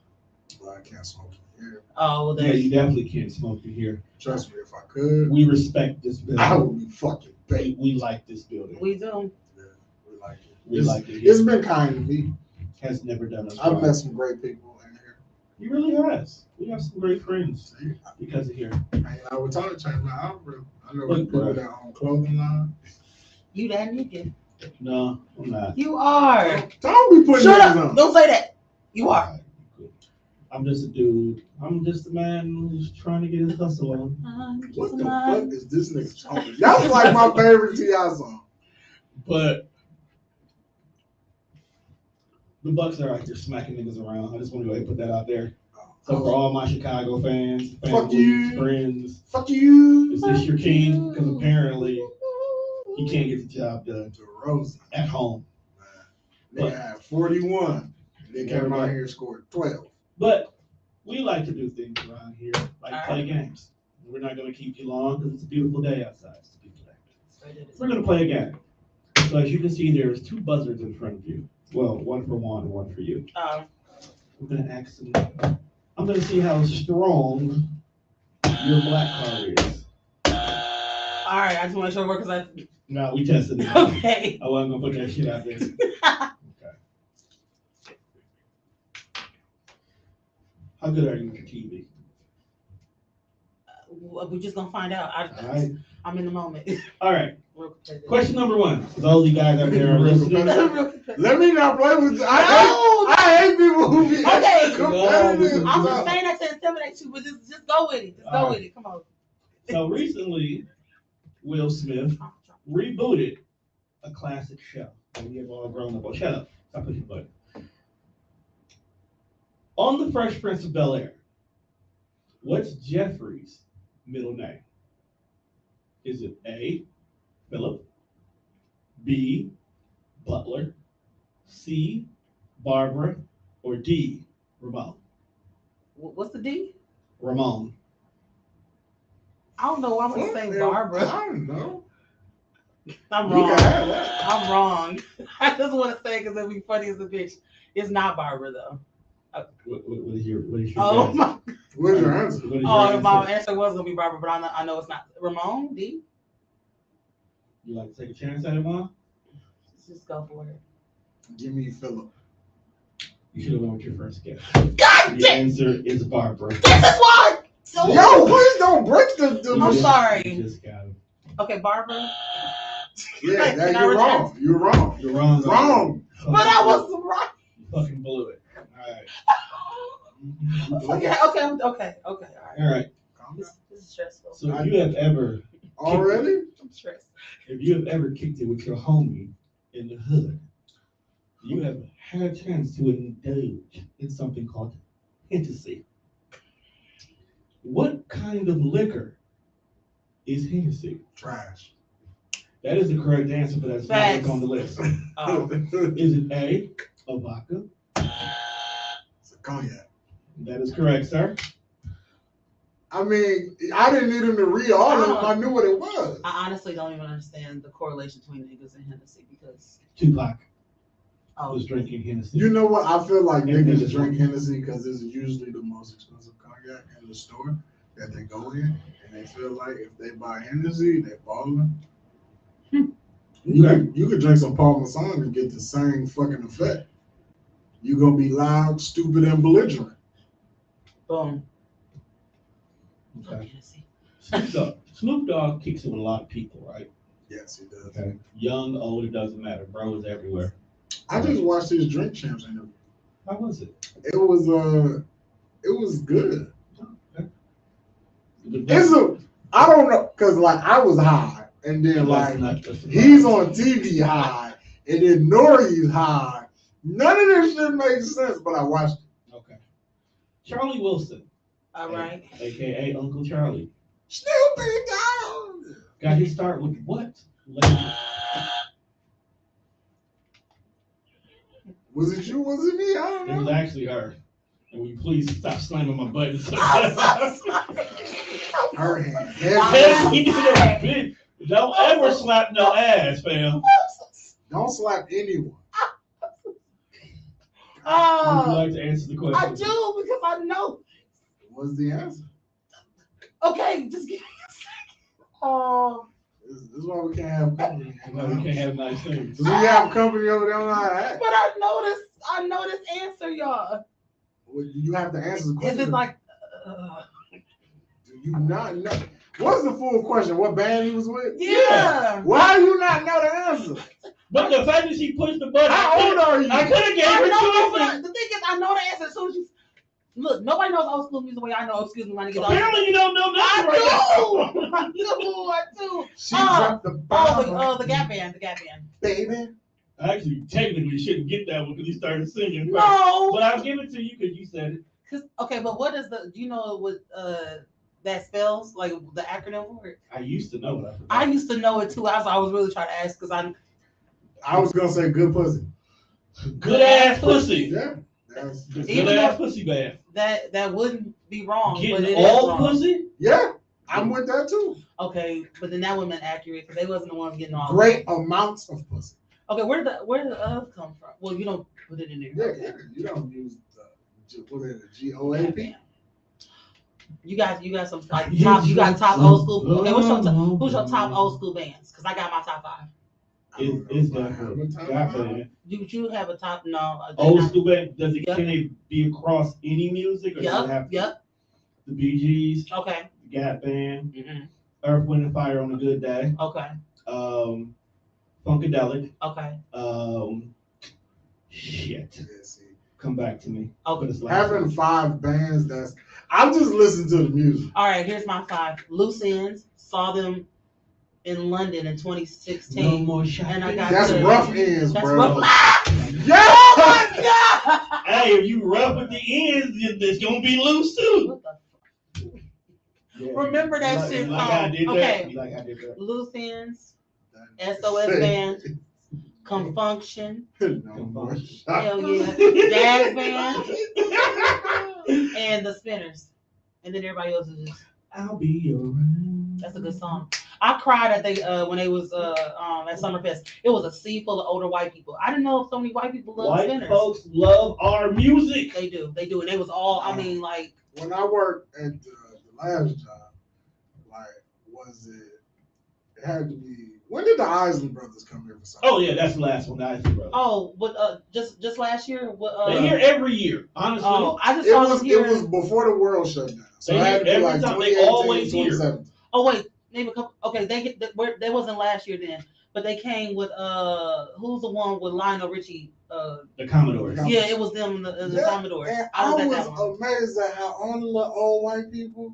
But I can't smoke in here. Oh, well, Yeah, then. you definitely can't smoke in here. Trust me, if I could, We respect this building. I would be fucking baked. We like this building. We do. Yeah, we like it. We It's- like it. It's been kind to me. Has never done us I've wrong. met some great people in here. He really has. We have some great friends because of here. Hanging out with Tony changed my algorithm. I know Look, we put bro. it out on clothing line. You that nigga. No, I'm not. You are. Don't be putting Shut niggas up. on. Don't say that. You are. I'm just a dude. I'm just a man who's trying to get his hustle on. What the fuck is this nigga talking? That was like my favorite T.I. song. But the Bucks are out there smacking niggas around. I just want to go ahead and put that out there. So for all my Chicago fans, Fuck families, you. friends, Fuck you. is this your king? Because apparently he can't get the job done DeRozan. at home. They had 41. They came out here and scored 12. But we like to do things around here, like All play games. We're not going to keep you long because it's a beautiful day outside. It's a beautiful day. We're going to play a game. So as you can see, there's two buzzards in front of you. Well, one for Juan and one for you. I'm going to ask them. I'm going to see how strong your black card is. All right. I just want to show work because No, we tested it. Okay. I wasn't going to put that shit out there. Okay. How good are you with TV? We're just gonna find out. All right. I'm in the moment. All right. Real competitive. Question number one. For those of you guys out there are listening. Real competitive. Let me not play with you. No! I hate people who be Okay. competitive. I'm not saying that to intimidate you, but just go with it. Just go with it. Come on. So recently, Will Smith rebooted a classic show that we have all grown up on. Shut up. Stop pushing the button. On the Fresh Prince of Bel-Air, what's Jeffrey's middle name? Is it A, Philip, B, Butler, C, Barbara, or D, Ramon. What's the D? Ramon. I don't know why I'm gonna say I Barbara. don't know. I'm You wrong. can have that. I'm wrong. I just want to say because it'd be funny as a bitch. It's not Barbara though. What is your Oh guess? my. What's your answer? What is your Oh, answer? my answer was gonna be Barbara, but I know it's not. Ramon D. You like to take a chance at it, Mom? Let's just go for it. Give me Philip. You should have went with your first guess. God The damn! answer is Barbara. This is why. So Yo, please don't break the I'm machine. sorry. You just got it. Okay, Barbara. Yeah, Can I you're return? wrong. You're wrong. You're wrong. Wrong. But I was right. You fucking blew it. All right. Okay. All right. All right. This is stressful. So if you have ever Already? I'm stressed. If you have ever kicked it with your homie in the hood, you have had a chance to indulge in something called Hennessy. What kind of liquor is Hennessy? Trash. That is the correct answer, but that's not Facts. what's on the list. Oh. Is it A, a vodka? It's a cognac. That is correct, sir. I mean, I didn't need him to read all of them. I knew what it was. I honestly don't even understand the correlation between niggas and Hennessy because Tupac oh, was drinking Hennessy. You know what? I feel like Yeah, niggas niggas drink want- Hennessy because it's usually the most expensive cognac in the store that they go in, and they feel like if they buy Hennessy, they balling. You could drink some Paul Masson and get the same fucking effect. You're gonna be loud, stupid, and belligerent. boom. Okay. Hennessy. Snoop Dogg kicks it with a lot of people, right? Yes, he does. Okay. Young, old, it doesn't matter. Bro is everywhere. I just watched his Drink Champs interview. How was it? It was good. Okay. I don't know, cause like I was high, and then like he's on TV high, and then Nori's high. None of this shit makes sense, but I watched it. Okay. Charlie Wilson, All right. aka Uncle Charlie, Stupid dog. got his start with what label? Was it you? Was it me? I don't It was know. actually her. And will you please stop slamming my buttons? Her hand. Man, he did that big. Don't ever slap no ass, fam. Don't slap anyone. Would you Oh, like to answer the question? I do because I know. What's the answer? Okay, just give me a second. This is why we can't have company. No, we can't have nice things. We have company over there on our act. But I know this answer, y'all. Well, you have to answer the question. Is it like Do you not know? What's the full question? What band he was with? yeah. Why do you not know the answer? But the fact that she pushed the button, How old are you? I could have gave I her know, two. but the thing is, I know the answer as soon as you look. Nobody knows old school music the way I know. Excuse me, my niggas. Apparently you don't know nothing right now. I do. She dropped the bomb. The Gap Band. The Gap Band. Baby. I actually technically shouldn't get that one because you started singing. No. But I'll give it to you because you said it. Okay, but what is the? Do you know what that spells? Like the acronym for it? I used to know it. I used to know it too. I was really trying to ask because I was gonna say good pussy. Good ass pussy. Yeah. That's Good Even ass though- pussy band. that wouldn't be wrong. but Getting it is all wrong. pussy? yeah. I'm with that too. Okay, but then that wouldn't been accurate because they wasn't the ones getting all. Great amounts of pussy. Okay, where did the come from? Well, you don't put it in there. Yeah, you don't use what is it, GOAP? You got some like top. You got top old school. Okay, who's your top old school bands? Because I got my top 5. It's definitely Gap Band. You have a top? No. Old school band. Yep. Can they be across any music? Or does it have Yep. the Bee Gees, Okay. the Gap Band, Mm-hmm. Earth, Wind and Fire on a good day, Okay. Funkadelic, Okay. shit. Yeah, see. Come back to me. Okay. But it's like- Having 5 bands, I'm just listening to the music. All right. Here's my 5. Loose Ends. Saw them in London in 2016. No more shopping. And I got That's the- rough ends, That's bro. rough. Yeah. Oh my god! Hey, if you rough with the ends, it's gonna be loose too. What the Yeah. Remember that Like- shit Like song. I did that. Okay. Like I did that. Loose Ends, SOS Band, Confunction, No more hell shopping. yeah, Jazz Band, and the Spinners, and then everybody else is just. I'll be your. That's a good song. I cried at they when they was at Summerfest. It was a sea full of older white people. I didn't know so many white people love White Spinners. folks love our music. They do, and they was all. I mean, like when I worked at the last job, like was it? It had to be. When did the Isley brothers come here for something? Oh yeah, that's the last one. The Isley brothers. oh, but just last year. They here every year. Honestly, Oh, I just It saw was them here. it was before the world shut down. So They it had to be every like time, they 2018, always here. 2017. Oh wait, maybe a couple. Okay, they wasn't last year then, but they came with who's the one with Lionel Richie? the Commodores. Yeah, it was them, the Commodores. And I I was at was that one. amazed at how all the old white people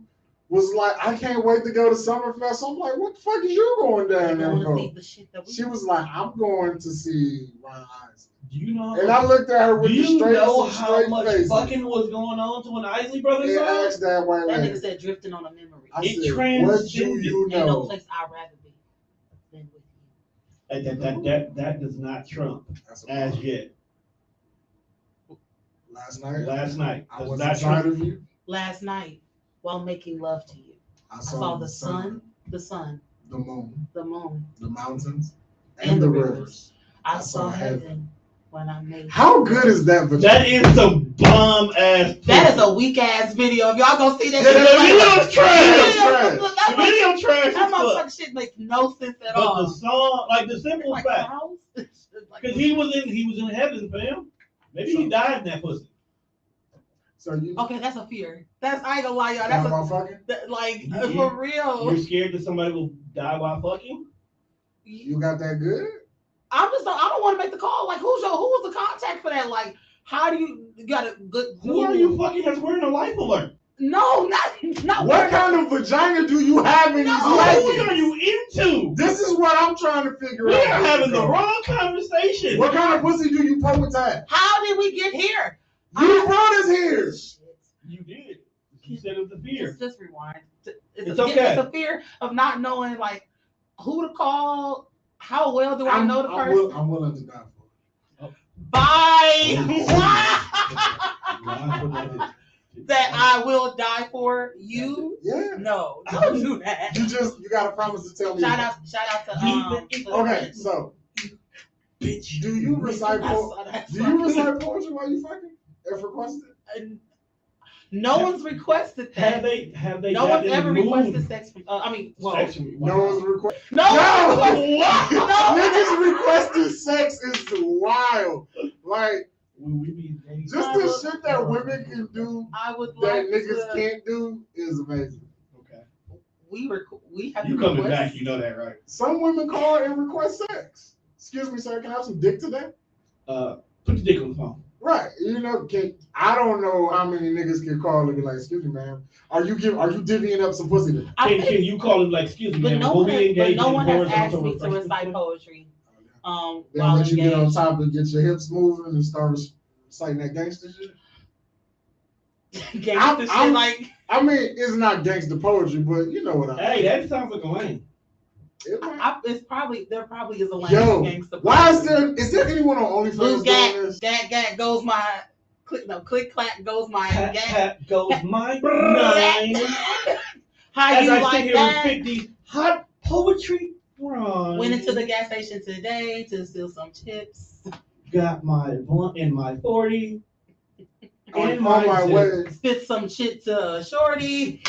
was like, I can't wait to go to Summerfest. I'm like, what the fuck is you going down there Going to for? see the shit that we. She was like, I'm going to see Ron Isley. Do you know? And I looked at her with do the you straight, know some how straight much face. fucking was going on to an Isley Brothers And song? asked that white That lady. nigga said drifting on a memory. I It said, what do transcended. you Ain't no know? place I'd rather be than with you. That does not trump That's as yet. Last night, I I was was not inside trump. of you. Last night, while making love to you, I I saw the sun, the moon, the moon, the mountains, and and the the rivers. rivers. I saw heaven when I made. How good is that? That is some bum ass. That is a weak ass video. If y'all gonna see that, Yeah, shit, that video is trash. That The video trash. that as fuck. motherfucking shit makes no sense at But all. the song, like the simple Like, fact, how? It's like- because he was in heaven, fam. Maybe he died in that pussy. So you Okay, that's a fear. I ain't gonna lie, y'all. talking That's about fucking? like Yeah. for real. You're scared that somebody will die while fucking? You got that good? I don't want to make the call. Like, who was the contact for that? Like, how do you got a good? Who are you fucking that's wearing a life alert? No, not What kind of vagina do you have in these No. Who leggings? are you into? This is what I'm trying to figure We out. are having the wrong conversation. What kind of pussy do you poetize? How did we get here? You brought us here. You did. You said it was a fear. Just rewind. It's okay. It's a fear of not knowing like who to call. How well do I know the person? I'm willing to die for it. Bye. God, That I will die for you. Yeah. No, don't do that. You gotta promise to tell me. Shout out to Okay, so bitch. do you recite I saw that. poetry while you fucking? If requested? No one's requested Have that. they? No one's ever moved? requested sex from. Sex from- No one's requested. No. What? Niggas requesting sex is wild. Like Will we be engaged? just the shit that women can do I would that like niggas to. can't do is amazing. Okay. We have You to coming request. back? You know that, right? Some women call and request sex. Excuse me, sir. Can I have some dick today? Put the dick on the phone. Right. You know, I don't know how many niggas can call and be like, excuse me, man. Are you divvying up some pussy today? I think, Can you call him like, excuse me, but man, no we'll one, be has, but engaged no in one has horizontal asked me to refreshment? recite poetry. Then While let you get on engaged. top and get your hips moving and start reciting that gangster shit. Gangsta shit like. I mean, it's not gangster poetry, but you know what I mean. Hey, that sounds like a lane. It might- There probably is a lane Yo, gangsta. why is there anyone on OnlyFans Blue doing this? gat goes my click clack goes my Pat, gat. pat goes my nine. How As you I sit like here that? and spit these hot poetry rhymes. Went into the gas station today to steal some chips. Got my blunt in my 40. On my my zip. way. Spit some shit to Shorty.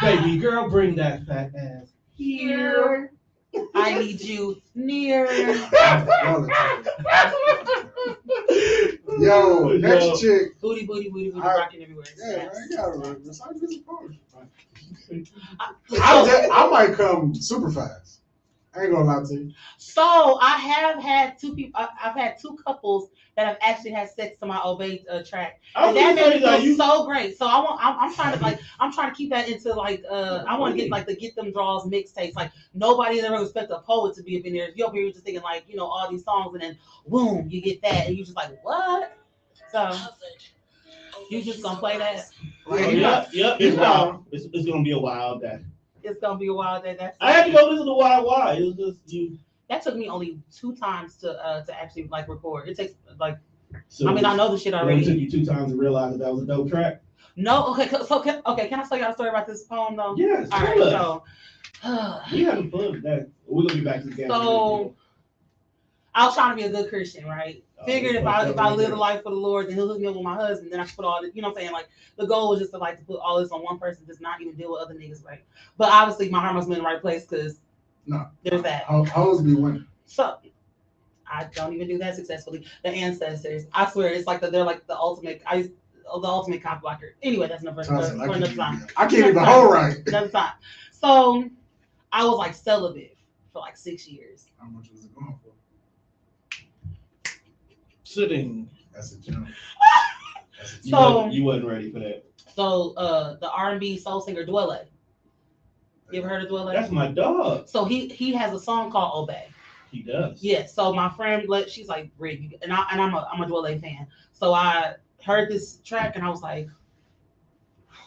Baby girl, bring that fat ass here. I need you near. Yo, next chick. Booty, I- rocking everywhere. Yeah, I gotta recite this poetry. So, I might come super fast. I ain't gonna lie to you. so I have had two people. I've had two couples that have actually had sex to my Obey track. I And was that gonna made say, me you feel so great. So I'm trying to keep that into like I want to get like the Get Them Draws mixtapes. Like nobody ever expect a poet to be up in there. You're up here just thinking like all these songs and then boom you get that and you just like what? So you just gonna play that? Yep. It's You know. wild. It's gonna be a wild day. It's gonna be a while. I had to go listen to Why. It was just you. That took me only 2 times to actually like record. It takes like So I mean, I know the shit it already. took you 2 times to realize that was a dope track. No, okay. So can I tell y'all a story about this poem though? Yes. All right. So we having fun with that. We're gonna be back to the gas. So I was trying to be a good Christian, right? Figured if I live a life for the Lord, then He'll hook me up with my husband. Then I can put all the, you know what I'm saying? Like the goal was just to put all this on one person, just not even deal with other niggas, right? But obviously my heart must be in the right place because there's that. Hoes be winning. So I don't even do that successfully. The ancestors, I swear, it's like they're like the ultimate. The ultimate cock blocker. Anyway, that's another time. I can't even hold right. Another time. So I was like celibate for like 6 years. How much was it going for? Sitting. That's a jump. So you wasn't ready for that. So the R&B soul singer Dwelle. You ever heard of Dwelle? That's my dog. So he has a song called Obey. He does. Yeah. So my friend, she's like, Brit, and I'm a Dwelle fan. So I heard this track and I was like,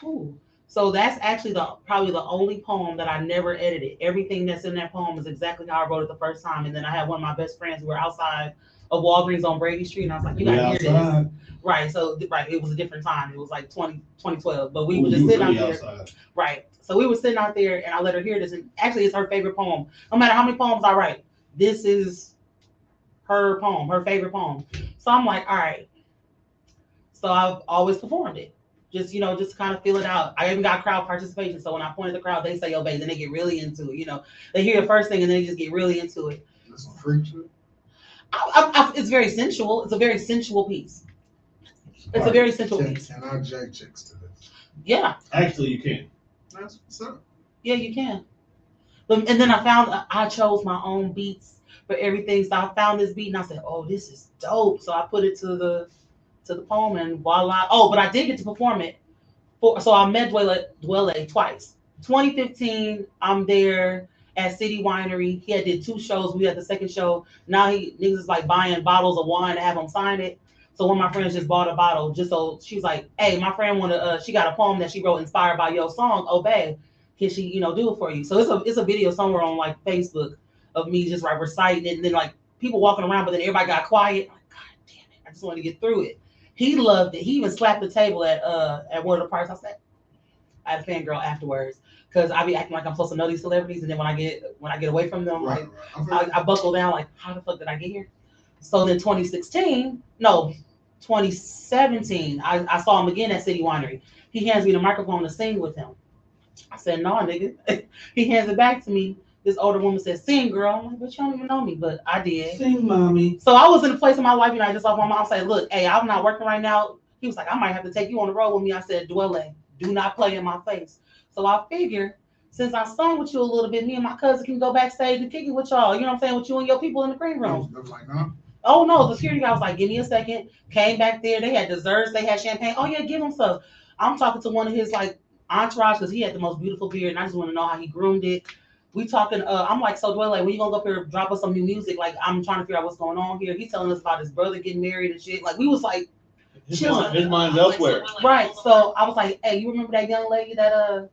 whew. So that's actually probably the only poem that I never edited. Everything that's in that poem is exactly how I wrote it the first time. And then I had one of my best friends who were outside of Walgreens on Brady Street, and I was like, you gotta hear this. Right. So it was a different time. It was like 2012. But we were just sitting out there. Outside. Right. So we were sitting out there and I let her hear this. And actually it's her favorite poem. No matter how many poems I write, this is her poem, her favorite poem. So I'm like, all right. So I've always performed it. Just kind of feel it out. I even got crowd participation. So when I point at the crowd, they say obey, then they get really into it. They hear the first thing and then they just get really into it. That's some freak shit. It's very sensual. It's a very sensual piece. It's a very sensual piece. Can I jack chicks to this? Yeah. Actually, you can. That's what's up. Yeah, you can. And then I chose my own beats for everything. So I found this beat and I said, oh, this is dope. So I put it to the poem and voila. Oh, but I did get to perform it. So I met Dwelle twice. 2015, I'm there at City Winery. He had did 2 shows. We had the second show. Now niggas is like buying bottles of wine to have him sign it. So one of my friends just bought a bottle just so she's like, hey, my friend she got a poem that she wrote inspired by your song, Obey. Can she, do it for you? So it's a video somewhere on like Facebook of me just like reciting it and then like people walking around, but then everybody got quiet. I'm like, God damn it, I just wanted to get through it. He loved it. He even slapped the table at one of the parties. I had a fangirl afterwards because I be acting like I'm supposed to know these celebrities, and then when I get away from them, right. I buckle down like, how the fuck did I get here? So then 2017, I saw him again at City Winery. He hands me the microphone to sing with him. I said, no, nigga. He hands it back to me. This older woman said, sing, girl. I'm like, but you don't even know me. But I did. Sing, mommy. So I was in a place in my life, I just saw my mom say, look, hey, I'm not working right now. He was like, I might have to take you on the road with me. I said, Dwelle, do not play in my face. So I figured, since I sung with you a little bit, me and my cousin can go backstage and kick it with y'all. You know what I'm saying? With you and your people in the green room. Like, huh? Oh, no. The security guy was like, give me a second. Came back there. They had desserts. They had champagne. Oh, yeah, give him stuff. I'm talking to one of his, like, entourage because he had the most beautiful beard, and I just want to know how he groomed it. We talking. I'm like, so Dwelle, when you gonna go up here drop us some new music? Like, I'm trying to figure out what's going on here. He's telling us about his brother getting married and shit. Like, we was like, his mind's elsewhere. Right. So I was like, hey, you remember that young lady that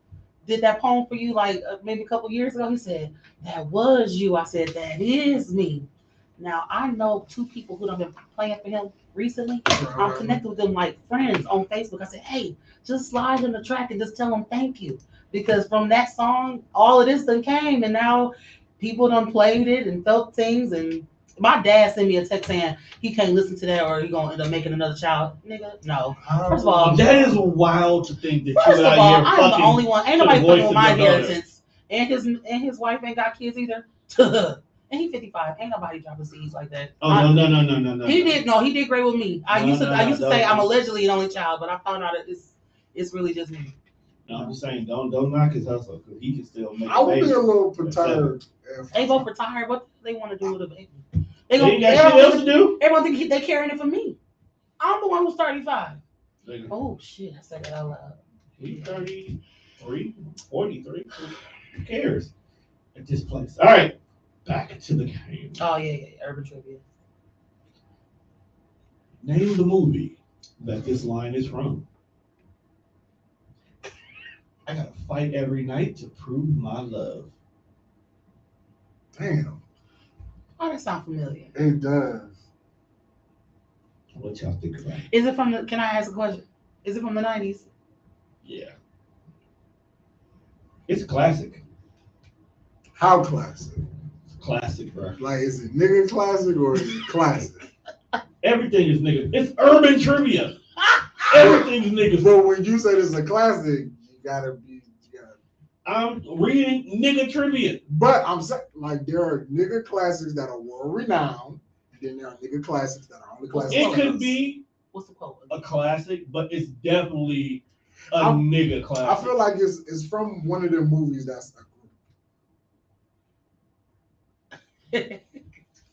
did that poem for you like maybe a couple years ago? He said, that was you. I said, that is me. Now I know 2 people who have been playing for him recently. I'm connected with them like friends on Facebook. I said, hey, just slide in the track and just tell them thank you. Because from that song, all of this done came, and now people done played it and felt things. And my dad sent me a text saying he can't listen to that or he gonna end up making another child. Nigga, no. First of all, that is wild to think that first you of all, I'm the only one. Ain't nobody fucking with my inheritance. And his wife ain't got kids either. And he's 55. Ain't nobody dropping seeds like that. Oh no. He did great with me. I used to say I'm allegedly an only child, but I found out that it's really just me. No, I'm just saying, don't knock his hustle because he can still make. I would be a little perturbed. They both retired. What they want to do with a baby? They got shit else to do. Everyone think they carrying it for me. I'm the one who's 35. Oh shit! I said that out loud. He's 33, 43. Who cares at this place? All right, back to the game. Oh yeah, urban trivia. Name the movie that this line is from. I gotta fight every night to prove my love. Damn. Oh, that sounds familiar. It does. What y'all think about it? Is it from the? Can I ask a question? Is it from the 90s? Yeah. It's a classic. How classic? It's a classic, bro. Like, is it nigga classic or is it classic? Everything is nigga. It's urban trivia. Everything's niggas. But when you say it's a classic, you gotta be. I'm reading nigga trivia. But I'm saying, like, there are nigga classics that are world renowned, and then there are nigga classics that are only classics. It could be What's the quote? a classic, but it's definitely a nigga classic. I feel like it's from one of them movies that's a group.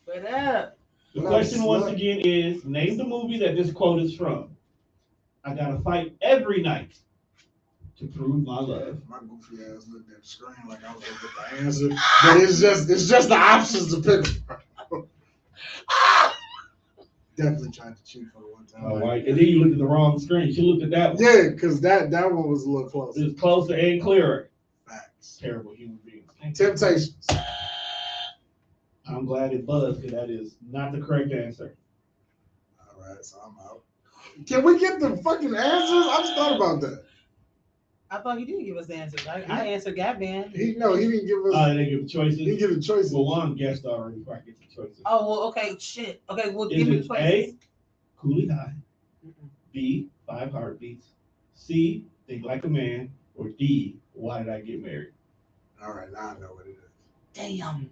What up? The question once again is, name the movie that this quote is from. I gotta fight every night to prove my love. My goofy ass looked at the screen like I was gonna get the answer, but it's just the options to pick from. Definitely tried to cheat for the one time. All right, and then you looked at the wrong screen. She looked at that one. Yeah, because that one was a little closer. It was closer and clearer. Facts. Terrible human beings. Temptations. I'm glad it buzzed, because that is not the correct answer. All right, so I'm out. Can we get the fucking answers? I just thought about that. I thought you did give us the answers. I answered Gavin. He didn't give us. They didn't give choices. He didn't give the choices. Well, one guessed already before I get the choices. Oh, well, okay, shit. Okay, well, Is give me it the choices. A, Coolie High, B, 5 Heartbeats, C, Think Like a Man, or D, Why Did I Get Married? All right, now I know what it is. Damn.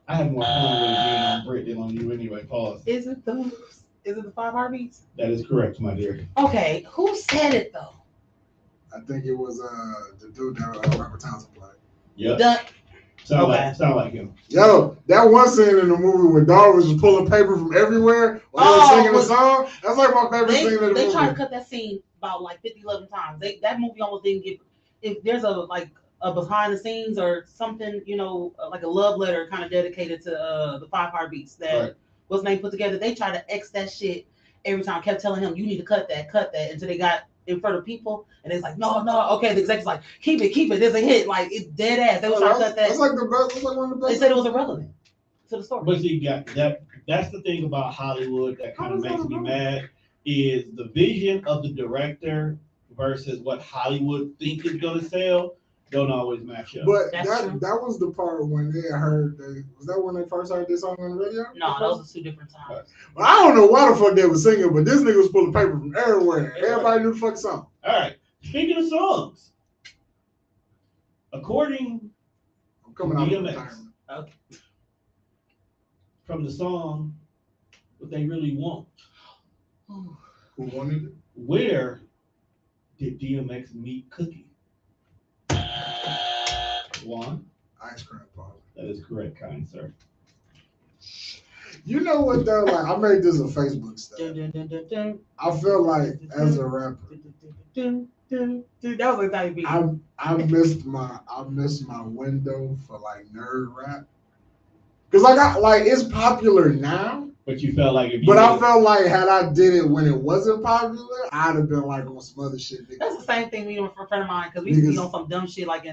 I have more fun with it being on Brit than on you anyway. Pause. Is it the 5 Heartbeats? That is correct, my dear. Okay, who said it though? I think it was the dude that Robert Townsend played. Yep. Done. Sound like him. Yo, that one scene in the movie where Dog was just pulling paper from everywhere while they were singing the song. That's like my favorite scene in the movie. They tried to cut that scene about like 50, 11 times. That movie almost didn't get. If there's a behind the scenes or something, like a love letter kind of dedicated to the 5 Heartbeats that was name put together. They tried to X that shit every time. Kept telling him, you need to cut that until they got in front of people, and it's like, no, okay. The executive's like, keep it. There's a hit. Like, it's dead ass. They were trying to cut that. That's like the best. That's like one of the best. They said it was irrelevant to the story. But see, that's the thing about Hollywood that kind of makes me mad is the vision of the director versus what Hollywood think is gonna sell don't always match up. But That's that was the part when they heard was that when they first heard this song on the radio? No, those are 2 different times. Well, I don't know why the fuck they were singing, but this nigga was pulling paper from everywhere. Everybody knew the fuck song. All right. Speaking of songs, according I'm coming out of DMX, retirement. Okay. from the song What They Really Want, Who wanted it? where did DMX meet Cookie? One. Ice cream parlor. That is correct, kind sir. You know what though? Like I made this a Facebook stat. I feel like as a rapper, That was a nice beat. I missed my window for like nerd rap. Cause it's popular now. But you felt like if you But I felt like had I did it when it wasn't popular, I'd have been like on some other shit. That's the same thing we doing for a friend of mine because we used to be on some dumb shit like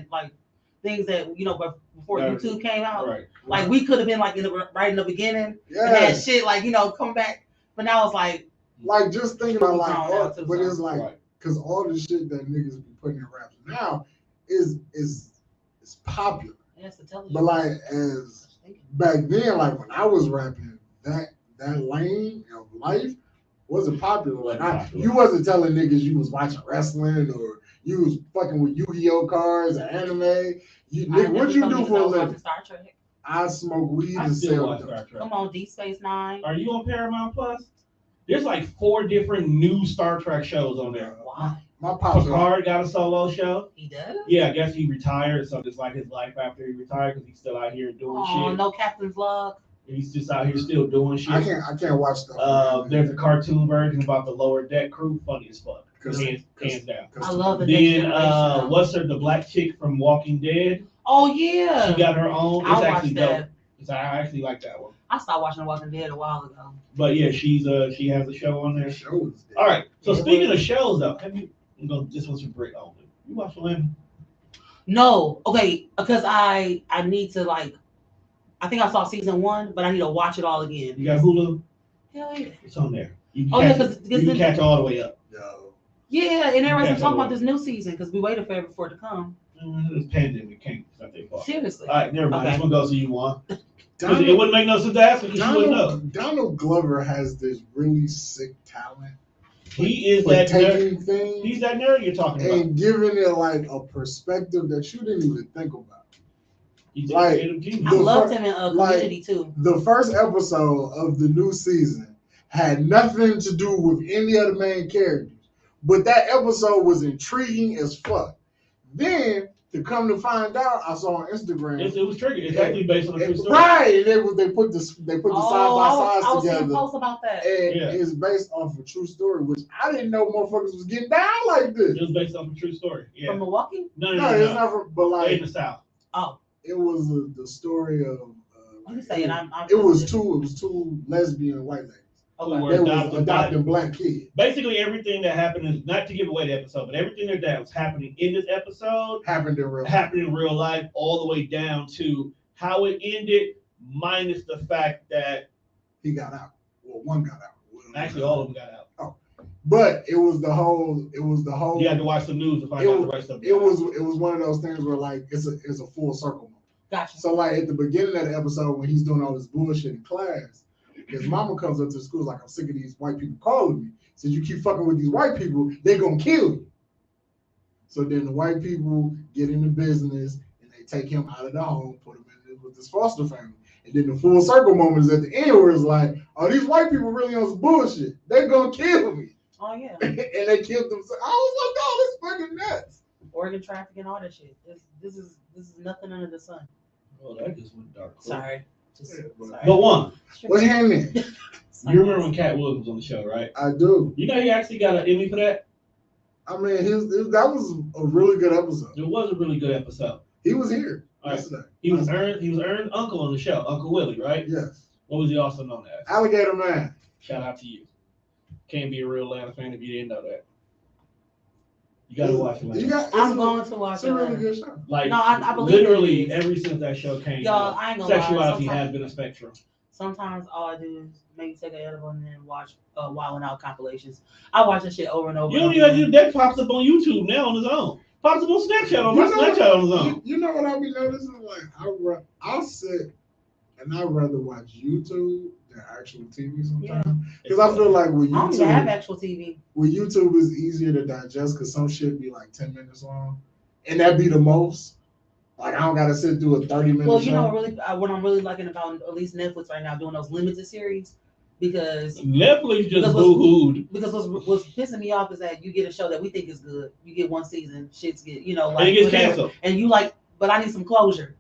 things that but before YouTube came out. Right. Like we could have been like right in the beginning. Yeah. And had shit like come back. But now it's like just thinking about but it's like Right. because all the shit that niggas be putting in raps now is popular. that's the television. But like as back then, like when I was rapping, that lane of life wasn't popular. Like you wasn't telling niggas you was watching wrestling or you was fucking with Yu-Gi-Oh cards or anime. Nigga, what you do for a living? Star Trek. I smoke weed I and still sell watch dope. Star Trek. Come on, Deep Space Nine. Are you on Paramount Plus? There's like 4 different new Star Trek shows on there. Why? My pops Picard got a solo show. He does? Yeah, I guess he retired, so it's like his life after he retired because he's still out here doing Oh, shit. no Captain's Log. He's just out here still doing shit. I can't watch stuff. There's a cartoon version about the Lower Deck crew, funny as fuck. Hands down. I love the Then what's the black chick from Walking Dead? Oh yeah. She got her own. It's I actually watched that. dope. I actually like that one. I stopped watching The Walking Dead a while ago. But yeah, she has a show on there. Shows. All right. So speaking of shows, though, this one's for Brit only. You watch Atlanta? No, okay, because I need to I think I saw season 1, but I need to watch it all again. You got Hulu? Hell yeah. It's on there. You Oh can yeah, catch, because you can catch all the way up. Yo. yeah, and everybody's Catch talking all about the this new season because we waited forever for it to come. It's pandemic. Can't not that far. Seriously. All right, never mind. Okay. This one goes to you, one. Because it Donald, wouldn't make no sense to ask because you wouldn't know. Donald Glover has this really sick talent. He is for that taking nerd. things He's that nerd you're talking about. and giving it like a perspective that you didn't even think about. He's like, a creative genius. I loved him in Community too. The first episode of the new season had nothing to do with any of the main characters, but that episode was intriguing as fuck. Then to come to find out, I saw on Instagram. It was triggered. It's actually based on a true story. Right, and they put the side by sides I was together. seeing posts about that. And it's based off a true story, which I didn't know motherfuckers was getting down like this. It was based off a true story. Yeah. From Milwaukee? No, it's not from, but like in the South. Oh, it was the story of. I'm saying it was two lesbian white ladies. Okay. They was adopting black kids. Basically, everything that happened is not to give away the episode, but everything that was happening in this episode happened in real life, all the way down to how it ended, minus the fact that he got out. Well, one got out. Actually, all of them got out. Oh, but it was the whole. You had to watch the news to find out the right stuff. It was one of those things where like it's a full circle moment. Gotcha. So like at the beginning of the episode when he's doing all this bullshit in class. His mama comes up to the school like, I'm sick of these white people calling me. Says you keep fucking with these white people, they gonna kill you. So then the white people get into business and they take him out of the home, put him in with this foster family. And then the full circle moment is at the end where it's like, oh, these white people really on some bullshit. They gonna kill me. Oh yeah. And they killed themselves. I was like, oh, this fucking nuts. Organ trafficking, all that shit. This is nothing under the sun. Oh, that just went dark. Sorry. Sorry. But one, what's happening? You remember when Cat Williams was on the show, right? I do. You know he actually got an Emmy for that? I mean, that was a really good episode. It was a really good episode. He was here yesterday. He was earned Uncle on the show, Uncle Willie, right? Yes. What was he also known as? Alligator Man. Shout out to you. Can't be a real Atlanta fan if you didn't know that. You gotta watch it. I'm going to watch it. It's a really good show. Like, no, I believe literally ever since that show came out, I ain't gonna sexuality has been a spectrum. Sometimes all I do is maybe take an edible and then watch Wild 'N Out compilations. I watch that shit over and over. You don't even have to do that. Pops up on YouTube now on his own. Pops up on Snapchat on his own. You know what I be noticing? Like I'll sit and I'd rather watch YouTube than actual TV sometimes. Because I feel like with YouTube, I don't even have actual TV. With YouTube is easier to digest because some shit be like 10 minutes long, and that be the most. Like I don't gotta sit through a 30-minute. Well, you know, really, what I'm really liking about at least Netflix right now doing those limited series, because Netflix just boo-hooed. Because what's pissing me off is that you get a show that we think is good, you get one season, shit's get like and it gets canceled, and you like, but I need some closure.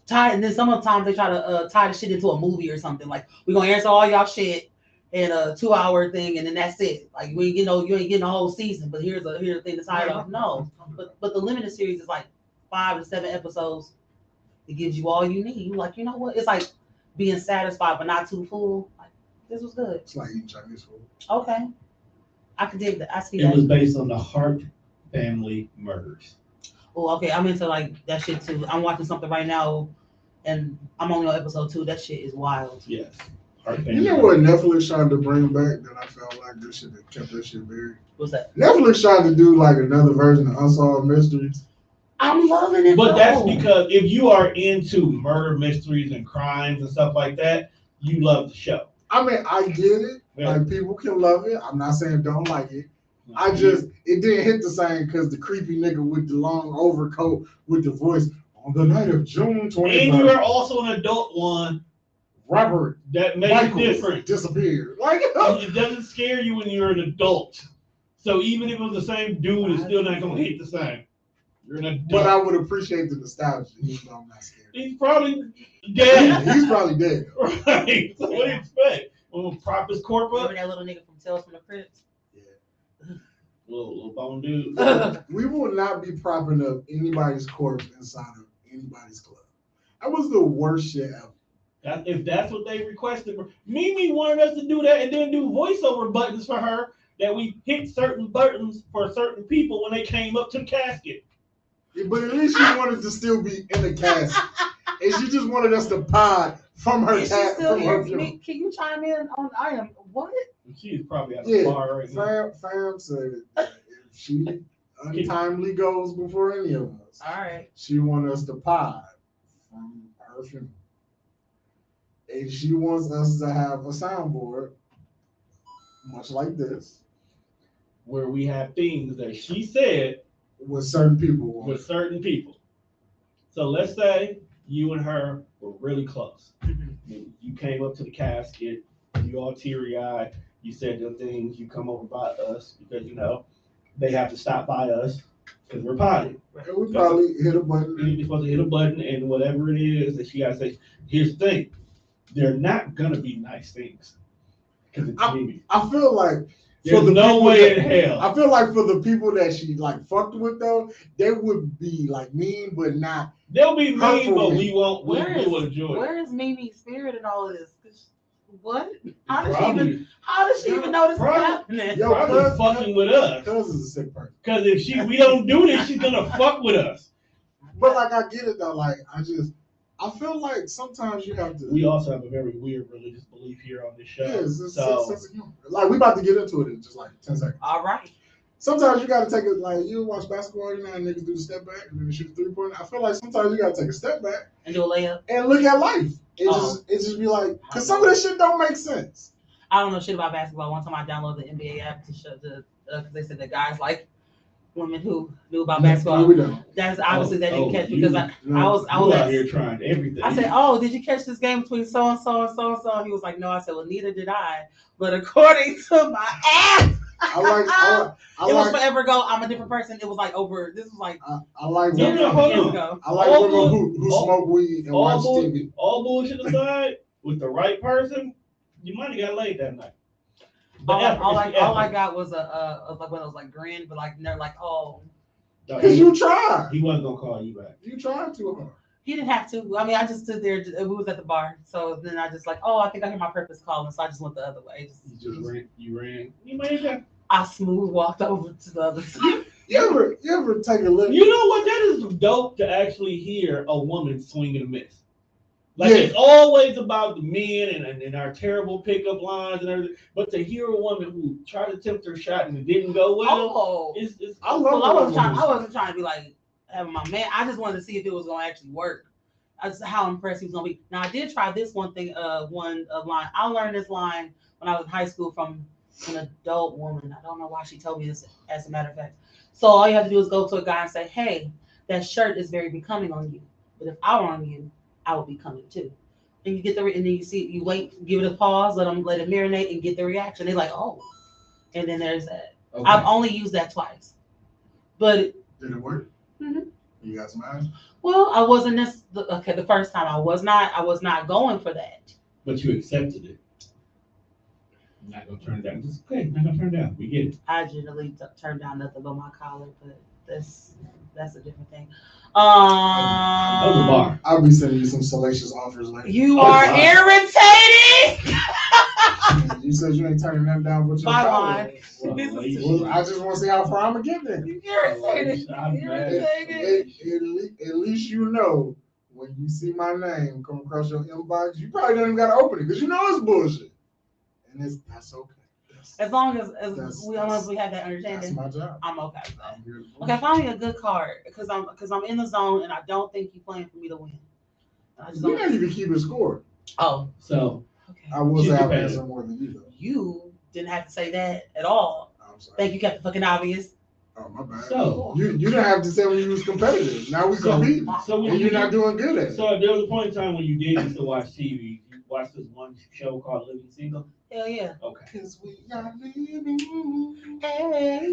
And then sometimes they try to tie the shit into a movie or something. Like we're gonna answer all y'all shit in a 2-hour thing, and then that's it. Like you ain't getting a whole season, but here's a thing to tie it off. No, but the limited series is like 5 to 7 episodes. It gives you all you need. You like, you know what? It's like being satisfied but not too full. Like this was good. It's like eating Chinese food. Okay, I could dig that. I see that. It was based on the Hart family murders. Oh, okay. I'm into like that shit too. I'm watching something right now, and I'm only on episode 2. That shit is wild. Yes. You know what Netflix tried to bring back that I felt like this shit that kept that shit buried? What's that? Netflix tried to do like another version of Unsolved Mysteries. I'm loving it. But that's because if you are into murder mysteries and crimes and stuff like that, you love the show. I mean, I get it. Yeah. Like people can love it. I'm not saying don't like it. It didn't hit the same because the creepy nigga with the long overcoat with the voice on the night of June 23rd. And you are also an adult one. Robert. That makes it different. Disappeared. Like it doesn't scare you when you're an adult. So even if it was the same dude, it's still not gonna hit the same. You're an adult. But I would appreciate the nostalgia, even though I'm not scared. He's probably dead. He's probably dead. Right. So what do you expect? We'll prop his corp up. Remember that little nigga from Tales from the Crypt? Yeah. Little bone dude. We will not be propping up anybody's corpse inside of anybody's club. That was the worst shit ever. If that's what they requested. Mimi wanted us to do that and then do voiceover buttons for her that we hit certain buttons for certain people when they came up to the casket. Yeah, but at least she wanted to still be in the casket. And she just wanted us to pod from her casket. Can you chime in on I am what? She is probably at the bar right now. Fam said that if she untimely goes before any of us, All right. she wants us to pod from her funeral. And she wants us to have a soundboard, much like this, where we have things that she said with certain people. So let's say you and her were really close. You came up to the casket, you all teary-eyed, you said the things, you come over by us because, you know, they have to stop by us because we're potty. And we probably hit a button. You're supposed to hit a button and whatever it is that she got to say. Here's the thing. They're not going to be nice things. Because it's Mimi. I feel like there's no way in hell. I feel like for the people that she like fucked with though, they would be like mean, but not. They'll be mean, but we won't. We will enjoy it. Where is Mimi's spirit in all of this? What? How does she even know this is happening? Yo, probably fucking with us. Cuz is a sick person. Because if we don't do this, she's gonna fuck with us. But like I get it though. Like I feel like sometimes you have to. We also have a very weird religious belief here on this show. Yeah, it's like we about to get into it in just like 10 seconds. All right. Sometimes you got to take it like you watch basketball, you know, niggas do the step back and then shoot the 3-pointer. I feel like sometimes you got to take a step back and do a layup and look at life. It just be like, because some of this shit don't make sense. I don't know shit about basketball. One time I downloaded the NBA app to show because they said that guys like women who knew about basketball. No, we don't. That's obviously they didn't catch because I was out here trying everything. I said, "Oh, did you catch this game between so and so and so and so?" He was like, "No." I said, "Well, neither did I." But according to my ass, it was forever ago. I'm a different person. It was like over. This was like I like years ago. I like women who smoke weed and watch TV. All bullshit aside, with the right person, you might have got laid that night. All I got was a like one of those like grin, but like they're like, oh, because you tried. He wasn't gonna call you back. You tried too hard. He didn't have to. I mean, I just stood there. We was at the bar, so then I just like, oh, I think I hear my purpose calling, so I just went the other way. You ran. You made that. I smooth walked over to the other side. You ever take a look? You know what? That is dope to actually hear a woman swing and a miss. Like it's always about the men and our terrible pickup lines and everything. But to hear a woman who tried to tempt her shot and it didn't go well, I wasn't trying to be like having my man. I just wanted to see if it was gonna actually work. How impressed he was gonna be. Now I did try this one thing, line. I learned this line when I was in high school from an adult woman. I don't know why she told me this, as a matter of fact. So all you have to do is go to a guy and say, "Hey, that shirt is very becoming on you. But if I were on you, I would be coming too." And you get and then you wait, give it a pause, let it marinate, and get the reaction. They're like, "Oh," and then there's that. Okay. I've only used that twice, but did it work? Mm-hmm. You got some eyes? Well, I wasn't the first time. I was not going for that. But you accepted it. I'm not gonna turn it down. Just okay. Not gonna turn it down. We get it. I generally turn down nothing but my collar, but that's a different thing. I'll be sending you some salacious offers later. You are irritating. You said you ain't turning them down with your collar. Well, I just want to see how far I'm gonna get there. Irritating. At least you know when you see my name come across your inbox, you probably don't even gotta open it because you know it's bullshit, and that's okay. As long as we have that understanding, that's my job. I'm okay with that. Okay, find me a good card because I'm in the zone and I don't think you're playing for me to win. You didn't even keep a score. Oh, so okay. I will say I've answered more than you though. You didn't have to say that at all. I'm sorry. Thank you, kept the fucking obvious. Oh my bad. So you didn't have to say when you was competitive. Now we compete. And you're not doing good at it. So there was a point in time when you did used to watch TV. You watched this one show called Living Single. Hell yeah. Okay. Because we are living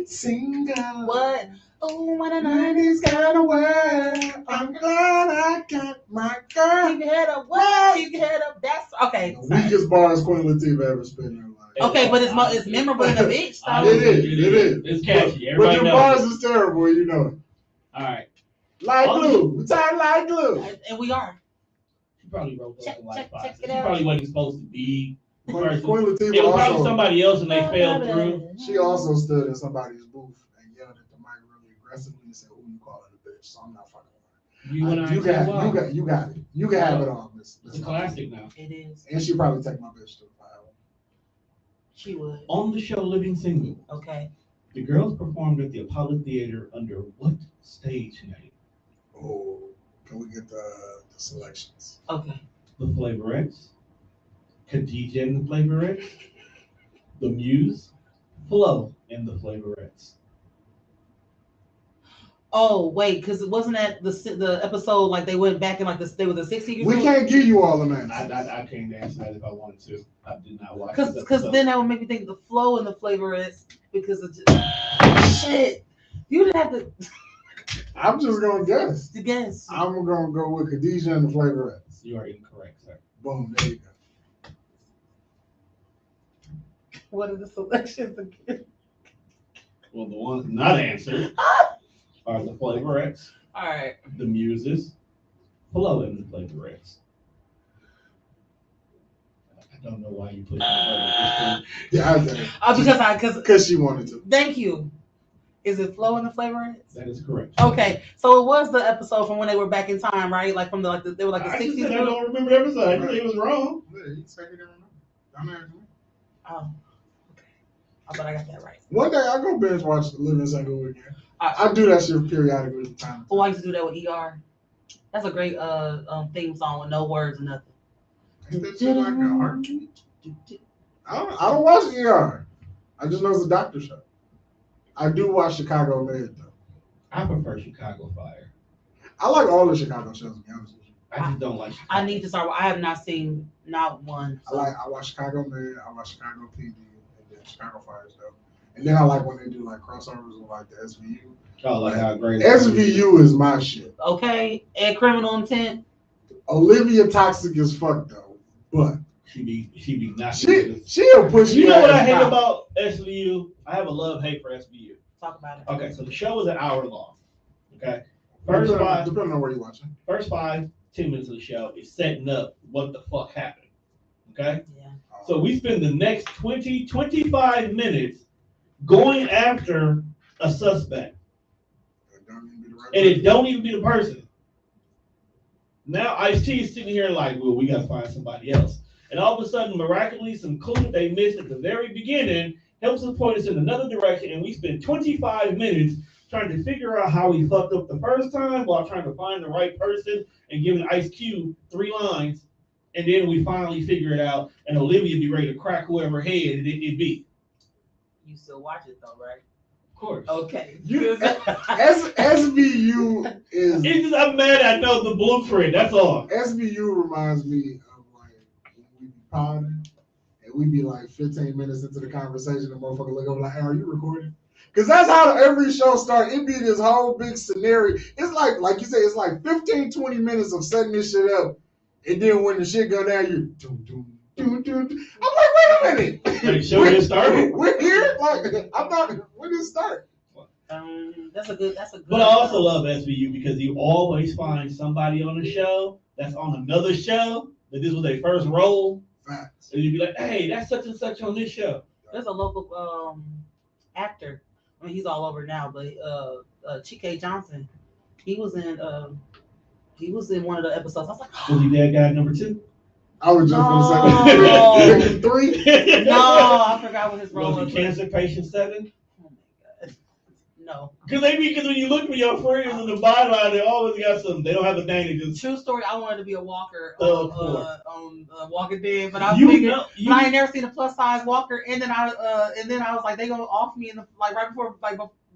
single. What? Oh, what a 90s kind of world. I'm glad I got my girl. You can head up. Well, you can head up. That's okay. The weakest bars Queen Latifah ever spit in her life. Okay, but it's memorable in a bitch. So. It is. It's catchy. But your bars is terrible. You know it. All right. Like glue. We tied like glue. And we are. She probably wrote those in like 5 check She probably wasn't supposed to be. Queen Latifah it was probably somebody else and they fell through. She also stood in somebody's booth and yelled at the mic really aggressively and said, "Who you calling a bitch?" So I'm not fucking with her. You got it. You can have it all, Miss. It's a classic now. It is. And she probably take my bitch to the file. She would. On the show Living Single, Okay. the girls performed at the Apollo Theater under what stage name? Oh, can we get the selections? Okay. The Flavorettes, Khadija and the Flavorettes, The Muse, Flo and the Flavorettes. Oh wait, because it wasn't that the episode like they went back in like they were the 60s. We can't give you all the names. I can't answer that if I wanted to. I did not watch. Because then that would make me think the flow and the flavor is because of just, shit. You didn't have to. I'm just gonna guess. To guess. I'm gonna go with Khadijah and the Flavorettes. You are incorrect, sir. Boom, there you go. What are the selections again? Well, the ones not answered are the Flavorettes, All right. the Muses, Flo and the Flavorettes. I don't know why you put it at this point. Yeah, because she wanted to. Thank you. Is it Flo and the Flavorettes? That is correct. Okay, so it was the episode from when they were back in time, right? Like from they were like the I 60s. Said I don't remember the episode. I think it was wrong. Yeah, you say you don't know. Oh, okay. I bet I got that right. One day I go binge watch the Living Single again. I do that shit periodically from time to time. Oh, I used to do that with ER. That's a great theme song with no words or nothing. Ain't that shit like a heartbeat? I don't watch ER. I just know it's a doctor show. I do watch Chicago Med though. I prefer Chicago Fire. I like all the Chicago shows, to be honest with you. I just don't like Chicago. I need to start. I have not seen not one. So. I watch Chicago Med, I watch Chicago PD, and then Chicago Fire is dope. And then I like when they do like crossovers with like the SVU. Oh, like how great SVU is my shit. Okay, and Criminal Intent. Olivia toxic as fuck though, but she be not. She'll push you. You know what I hate about SVU? I have a love-hate for SVU. Talk about it. Okay, so the show is an hour long. Okay, depending on where you're watching. First 5-10 minutes of the show is setting up what the fuck happened. Okay? Yeah. So we spend the next 20-25 minutes going after a suspect. And it don't even be the person. Now Ice-T is sitting here like, well, we gotta find somebody else. And all of a sudden, miraculously, some clue that they missed at the very beginning helps us point us in another direction, and we spend 25 minutes trying to figure out how we fucked up the first time while trying to find the right person and giving Ice Cube 3 lines, and then we finally figure it out, and Olivia be ready to crack whoever head it be. You still watch it though, right? Of course. Okay. SVU is. It's just, I'm mad I know the blueprint. That's all. SVU reminds me of like when we be podding and we be like 15 minutes into the conversation, the motherfucker look over like, hey, are you recording? Because that's how every show starts. It be this whole big scenario. It's like you say, it's like 15-20 minutes of setting this shit up, and then when the shit go down, you I'm like, wait a minute. Like, show just started. We're here. Like, I thought, when did it start? That's a good. But I also love SVU because you always find somebody on the show that's on another show that this was their first role. Facts. And you'd be like, hey, that's such and such on this show. There's a local actor. I mean, he's all over now, but Chike Johnson, he was in one of the episodes. I was like, was he that guy number 2? I was just gonna say 3. No, I forgot what his role was. Was he cancer patient 7? Oh my god, no. Because when you look for your friends on the byline, they always got something. They don't have a thing to just. True story. I wanted to be a walker on Walking Dead, but I ain't never seen a plus size walker. And then I was like, they gonna off me in the right before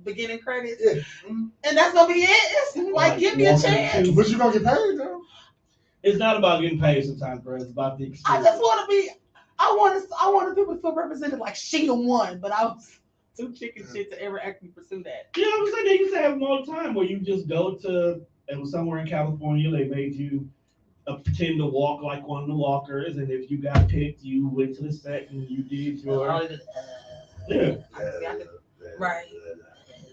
beginning credits, yeah. And that's gonna be it. It's like give me a chance. But you gonna get paid though. It's not about getting paid sometimes, bro. It's about the experience. I just want to be. I wanted people to feel represented like Sheeta won, but I was too chicken shit to ever actually pursue that. Yeah, I was saying they used to have them all the time where you just go to. It was somewhere in California. They made you pretend to walk like one of the walkers, and if you got picked, you went to the set and you did your. Yeah. Right.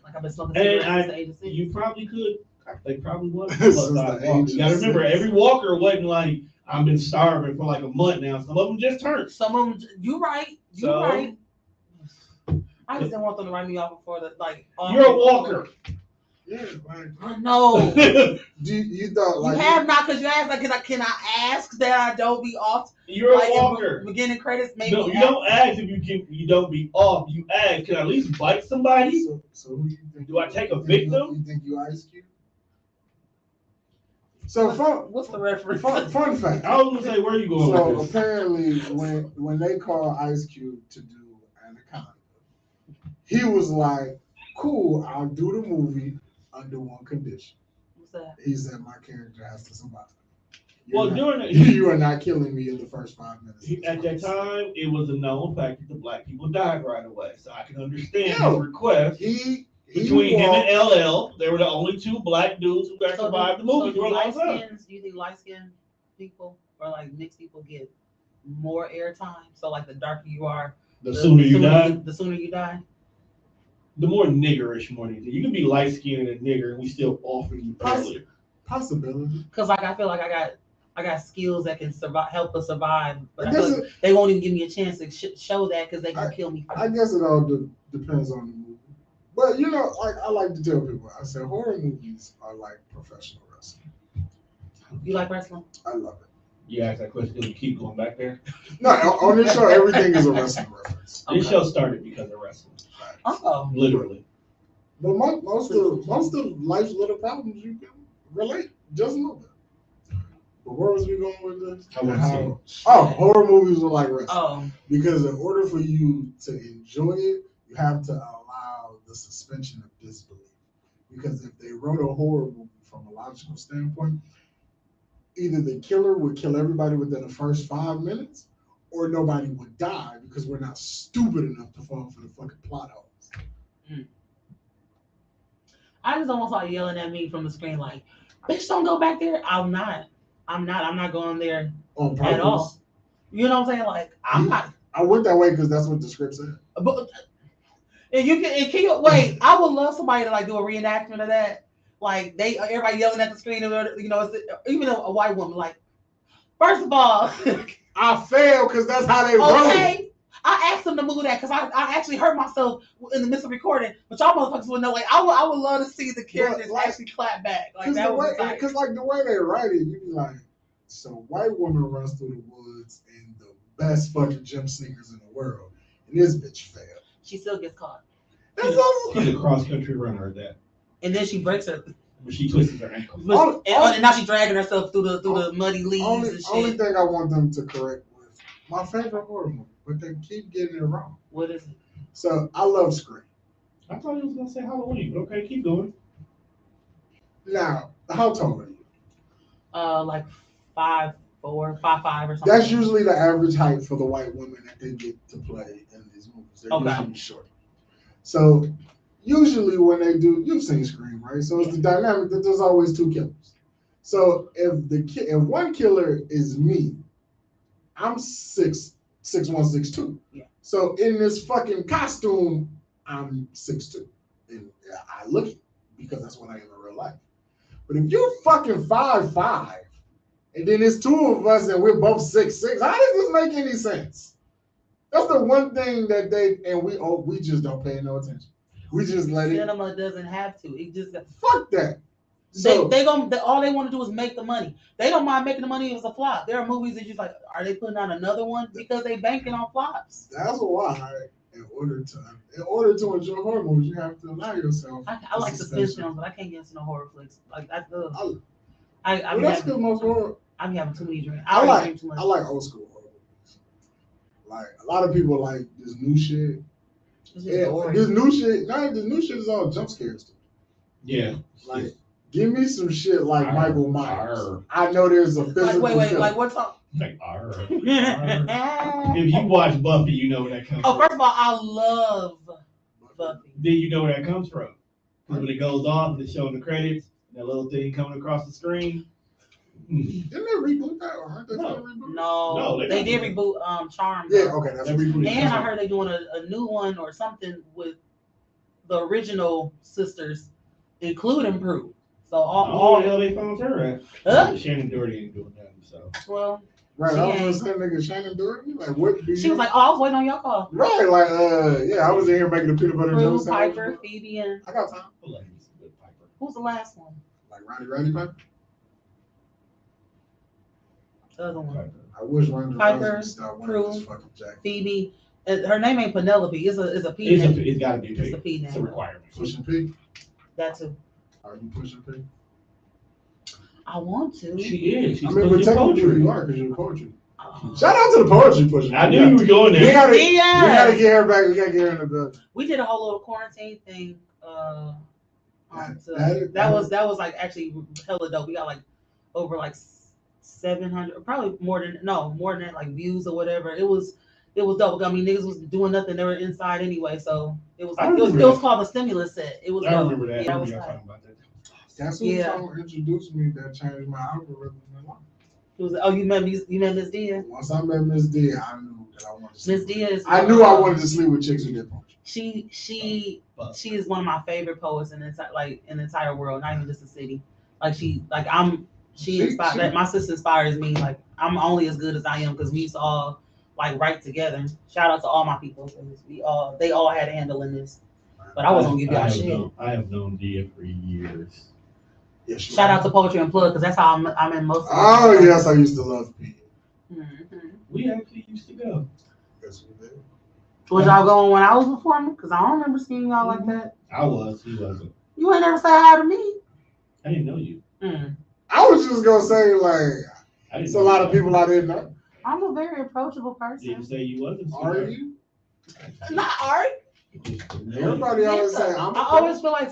Like I've been smoking cigarettes since the age of 6. You probably could. They probably was. You gotta remember, every walker wasn't like, I've been starving for like a month now. Some of them just turned. Some of them, you're right. Right. I just didn't want them to write me off before the like. You're a walker. Yeah, like I know. you thought like You have not, because you asked, like, can I ask that I don't be off? You're like, a walker. Beginning credits, maybe. No, you don't ask if you don't be off. You ask, can I at least bite somebody? So who you think? Do I take a victim? You think you Ice Cube? So what's the reference? Fun fact. I was gonna say, where are you going So with this? apparently, when they called Ice Cube to do Anaconda, he was like, "Cool, I'll do the movie under one condition." What's that? He said, "My character has to survive." You are not killing me in the first 5 minutes. At that time, it was a known fact that the black people died right away, so I can understand his request. Between him and LL, they were the only two black dudes who got survived the movie. Do you think light-skinned people or like mixed people get more airtime? So like the darker you are, the sooner you die. The sooner you die. The more niggerish more than you can be light-skinned and a nigger, and we still offer you earlier. Possibility. Because like I feel like I got skills that can help us survive, but they won't even give me a chance to show that because they can kill me. I guess it all depends on the movie. But you know, like I like to tell people, I said horror movies are like professional wrestling. You like wrestling? I love it. You ask that question, you keep going back there. No, on this show, everything is a wrestling reference. This show started because of wrestling. Oh, literally. But most of life's little problems you can relate just a little bit. But where was we going with this? Horror movies are like wrestling. Because in order for you to enjoy it, you have to allow the suspension of disbelief. Because if they wrote a horror movie from a logical standpoint, either the killer would kill everybody within the first 5 minutes, or nobody would die because we're not stupid enough to fall for the fucking plot holes. I just almost like yelling at me from the screen like, bitch, don't go back there. I'm not going there on purpose. At all. You know what I'm saying? Like, I'm not. I went that way because that's what the script said. But can you wait? I would love somebody to like do a reenactment of that. Like everybody yelling at the screen, you know, even a white woman. Like, first of all, I failed because that's how they wrote it. I asked them to move that because I actually hurt myself in the midst of recording, but y'all motherfuckers would know. Like, I would love to see the characters actually clap back. Like that was because like the way they write it, you be like, so white woman runs through the woods and the best fucking gym singers in the world, and this bitch failed. She still gets caught. She's a cross country runner at that. And then she breaks her. But she twisted her ankle. And now she's dragging herself through the muddy leaves and shit. Only thing I want them to correct was my favorite horror movie, but they keep getting it wrong. What is it? So I love Scream. I thought you was gonna say Halloween, but okay, keep going. Now, how tall are you? Like 5'4", 5'5" or something. That's usually the average height for the white women that they get to play in these movies. They're usually short. So usually when they do, you've seen Scream, right? So it's the dynamic that there's always two killers. So if one killer is me, I'm 6'1", 6'2". Yeah. So in this fucking costume, I'm 6'2", and I look it because that's what I am in real life. But if you're fucking 5'5", and then there's two of us and we're both 6'6", how does this make any sense? That's the one thing that we just don't pay no attention. We just let it. Cinema doesn't have to. It just fuck that. So all they want to do is make the money. They don't mind making the money if it's a flop. There are movies that just like, are they putting out another one because they banking on flops? That's why in order to enjoy horror movies, you have to allow yourself. I like suspense films, but I can't get into no horror flicks. Like that's good. That's because most horror. I'm having too many drinks. I like old school horror movies. Like a lot of people like this new shit. This new shit is all jump scares to me. Yeah. Like, give me some shit like Michael Myers. I know there's a physical. Wait, like what's up? Like if you watch Buffy, you know where that comes from. First of all, I love Buffy. Then you know where that comes from. Because when it goes off and it's showing the credits, that little thing coming across the screen. Didn't they reboot that? Or aren't they No, they did reboot Charmed. Yeah, okay, that's a reboot. And I heard they're doing a new one or something with the original sisters, including Prue. So all hell they found her at. Shannon Doherty ain't doing that. So right, I was saying nigga Shannon Doherty. Like what? She was like, I was waiting on your call. Right, like I was in here making the peanut butter Prue, jelly Piper, Phoebe, and I got time. Who Who's the last one? Like Roddy Piper? The other one. I wish Ronda Piper, Rousey would stop wearing this fucking jacket. Phoebe. Her name ain't Penelope. It's a P name. It's got to be a P. It's a P name. It's a requirement. Pushing P? That too. Are you pushing P? I want to. She is. She's I mean, but technically you are because you're poetry. Oh. Shout out to the poetry pusher. I knew you were going there. We gotta get her back. We gotta get her in the building. We did a whole little quarantine thing. That was like actually hella dope. We got like over like 700, probably more than that, like views or whatever. It was dope. I mean, niggas was doing nothing. They were inside anyway, so it was like it was called the stimulus set. It was. I remember that. Yeah, I remember talking about that. That's what y'all introduced me. That changed my algorithm a lot. It was. Oh, you met Miss Dia. Once I met Miss Dia, I knew that I wanted to sleep. Miss Dia is. I knew I wanted to sleep with chicks who did poetry. She is one of my favorite poets in the entire world, not even just the city. She inspired. My sister inspires me. Like I'm only as good as I am because we used to all like write together. Shout out to all my people. They all had a handle in this. But I wasn't gonna give y'all shit. I have known Dia for years. Yes, Shout out to Poetry Unplugged because that's how I'm in most of Oh yes, I used to love P. Mm-hmm. We actually used to go. Yes, we did. Was y'all going when I was performing? Because I don't remember seeing y'all like that. I was. He wasn't. You ain't never say hi to me. I didn't know you. I was just gonna say it's a lot of people I didn't know. I'm a very approachable person. Didn't say you wasn't. Are you? Not Art. Everybody always say I always feel like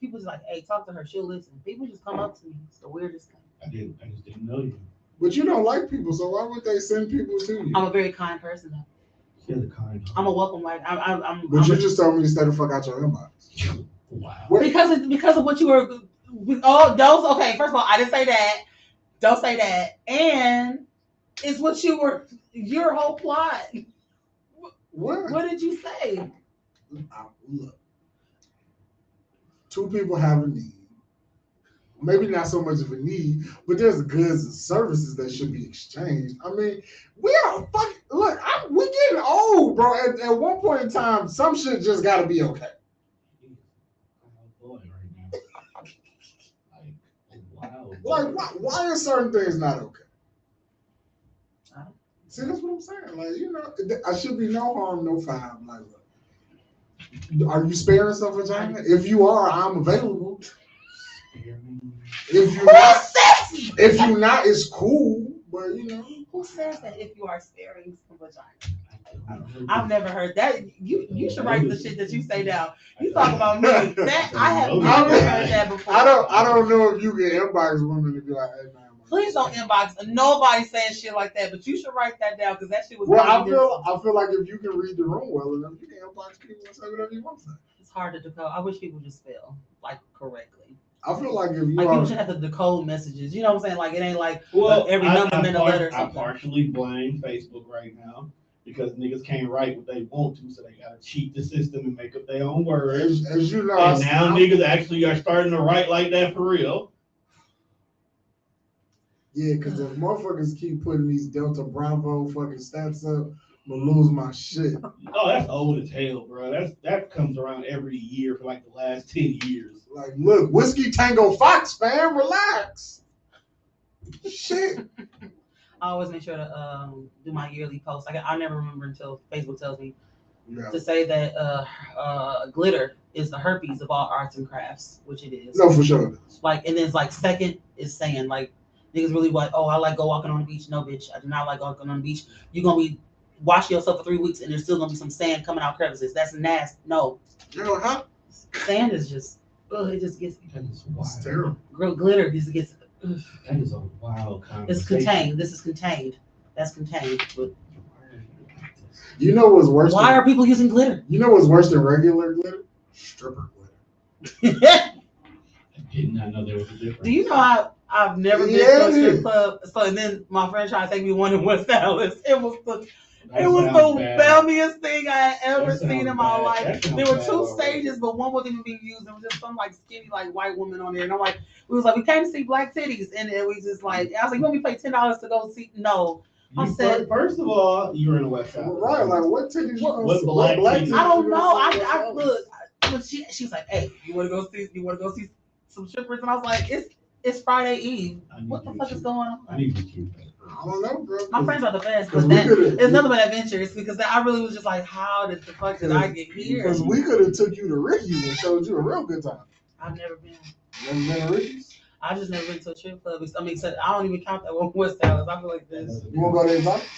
people just like, hey, talk to her, she'll listen. People just come up to me. It's the weirdest thing. I just didn't know you. But you don't like people, so why would they send people to you? I'm a very kind person though. You're the kind. I'm a welcome like But you just told me to stay the fuck out your inbox. Wow. Because of what you were. Oh, those okay. First of all, I didn't say that. Don't say that. And it's what you were. Your whole plot. What did you say? Look, two people have a need. Maybe not so much of a need, but there's goods and services that should be exchanged. I mean, we are fucking look. We're getting old, bro. At one point in time, some shit just got to be okay. Like, why are certain things not okay? See, that's what I'm saying. Like, I should be no harm, no foul. Like, are you sparing some vagina? If you are, I'm available. If you're not, it's cool. But who says that if you are sparing some vagina? I've never heard that. You should write the shit that you say down. You talk about me. That I have never heard that before. I don't know if you can inbox women to be like, hey man. Please don't inbox. Nobody saying shit like that, but you should write that down because that shit was. Well, I feel like if you can read the room well enough, you can inbox people and say whatever you want to say. It's hard to decode. I wish people just spell like correctly. I feel like if you people should have to decode messages. You know what I'm saying? Like it ain't like every number in a letter. I partially blame Facebook right now because niggas can't write what they want to, so they gotta cheat the system and make up their own words. As you know, and now niggas actually are starting to write like that for real. Yeah, because if motherfuckers keep putting these Delta Bravo fucking stats up, I'm gonna lose my shit. Oh, that's old as hell, bro. That comes around every year for like the last 10 years. Like, look, Whiskey Tango Fox, fam, relax. Shit. I always make sure to do my yearly post. I never remember until Facebook tells me to say that glitter is the herpes of all arts and crafts, which it is. No, for sure. Like, and then it's like second is saying like niggas really like, oh, I like go walking on the beach. No, bitch, I do not like walking on the beach. You're gonna be washing yourself for 3 weeks and there's still gonna be some sand coming out crevices. That's nasty. No. Sand is just, it just gets. It's terrible. Glitter just gets. That is a wild conversation. It's contained. This is contained. That's contained. But you know what's worse? Why are people using glitter? You know what's worse than regular glitter? Stripper glitter. I did not know there was a difference. Do you know I've never been to a strip club? So and then my friend tried to take me one in West Dallas. It was the filmiest thing I had ever seen in my life. There were 2 stages, but one wasn't even being used. There was just some like skinny like white woman on there, and I'm like, we came to see black titties, and it was just like, I was like, you want me to pay $10 to go see? No. I said, first of all, you were in the West Side. Right, like what titties? What black titties? I don't know. I look. She was like, hey, you want to go see some strippers, and I was like, it's Friday Eve. What the fuck is going on? I need to keep that. I don't know, bro. My friends are the best, 'cause but we that could've- it's nothing but adventures because I really was just like, how did the fuck did I get here? Because we could have took you to Ricky's and showed you a real good time. I've never been. Never been to Ricky's? I just never been to a strip club. I mean, except I don't even count that one West Dallas. I feel like this. You want to go to Exotic?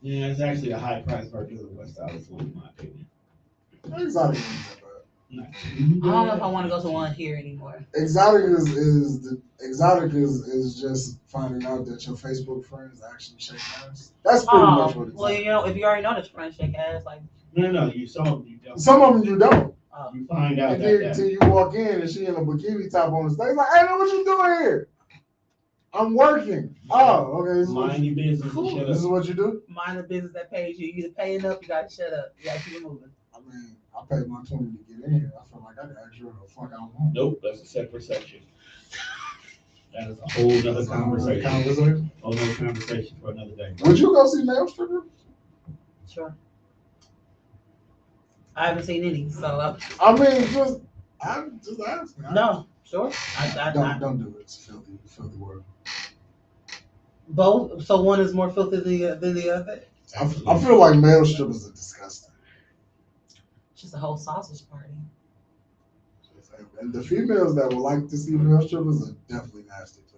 Yeah, it's actually a high price version of the West Dallas one, in my opinion. Exotic ain't that bad. No. I don't know if I want to go to one here anymore. Exotic is just finding out that your Facebook friends actually shake hands. That's pretty much what it's well, like. you know, if you already know this friend shake ass, like No, some of them you don't. Some of them you don't. You find out And then that. until you walk in and she in a bikini top on the stage, like, hey, man, what you doing here? I'm working. Oh, okay. This is what Mind your business and Cool. shut this is up. what you do? mind the business that pays you. You either paying up, you gotta shut up. You gotta keep it moving. I mean, I paid my 20 to get in here. I feel like I can ask you what the fuck I want. Nope, that's a separate section. That is a whole nother conversation. Whole nother conversation for another day. Would you go see male stripper? Sure. I haven't seen any, so I mean, I'm just asking. no, sure. I Don't do it. It's filthy world. both. So one is more filthy than the other. I feel like male strippers are disgusting. It's just a whole sausage party. And the females that would like to see male strippers are definitely nasty too.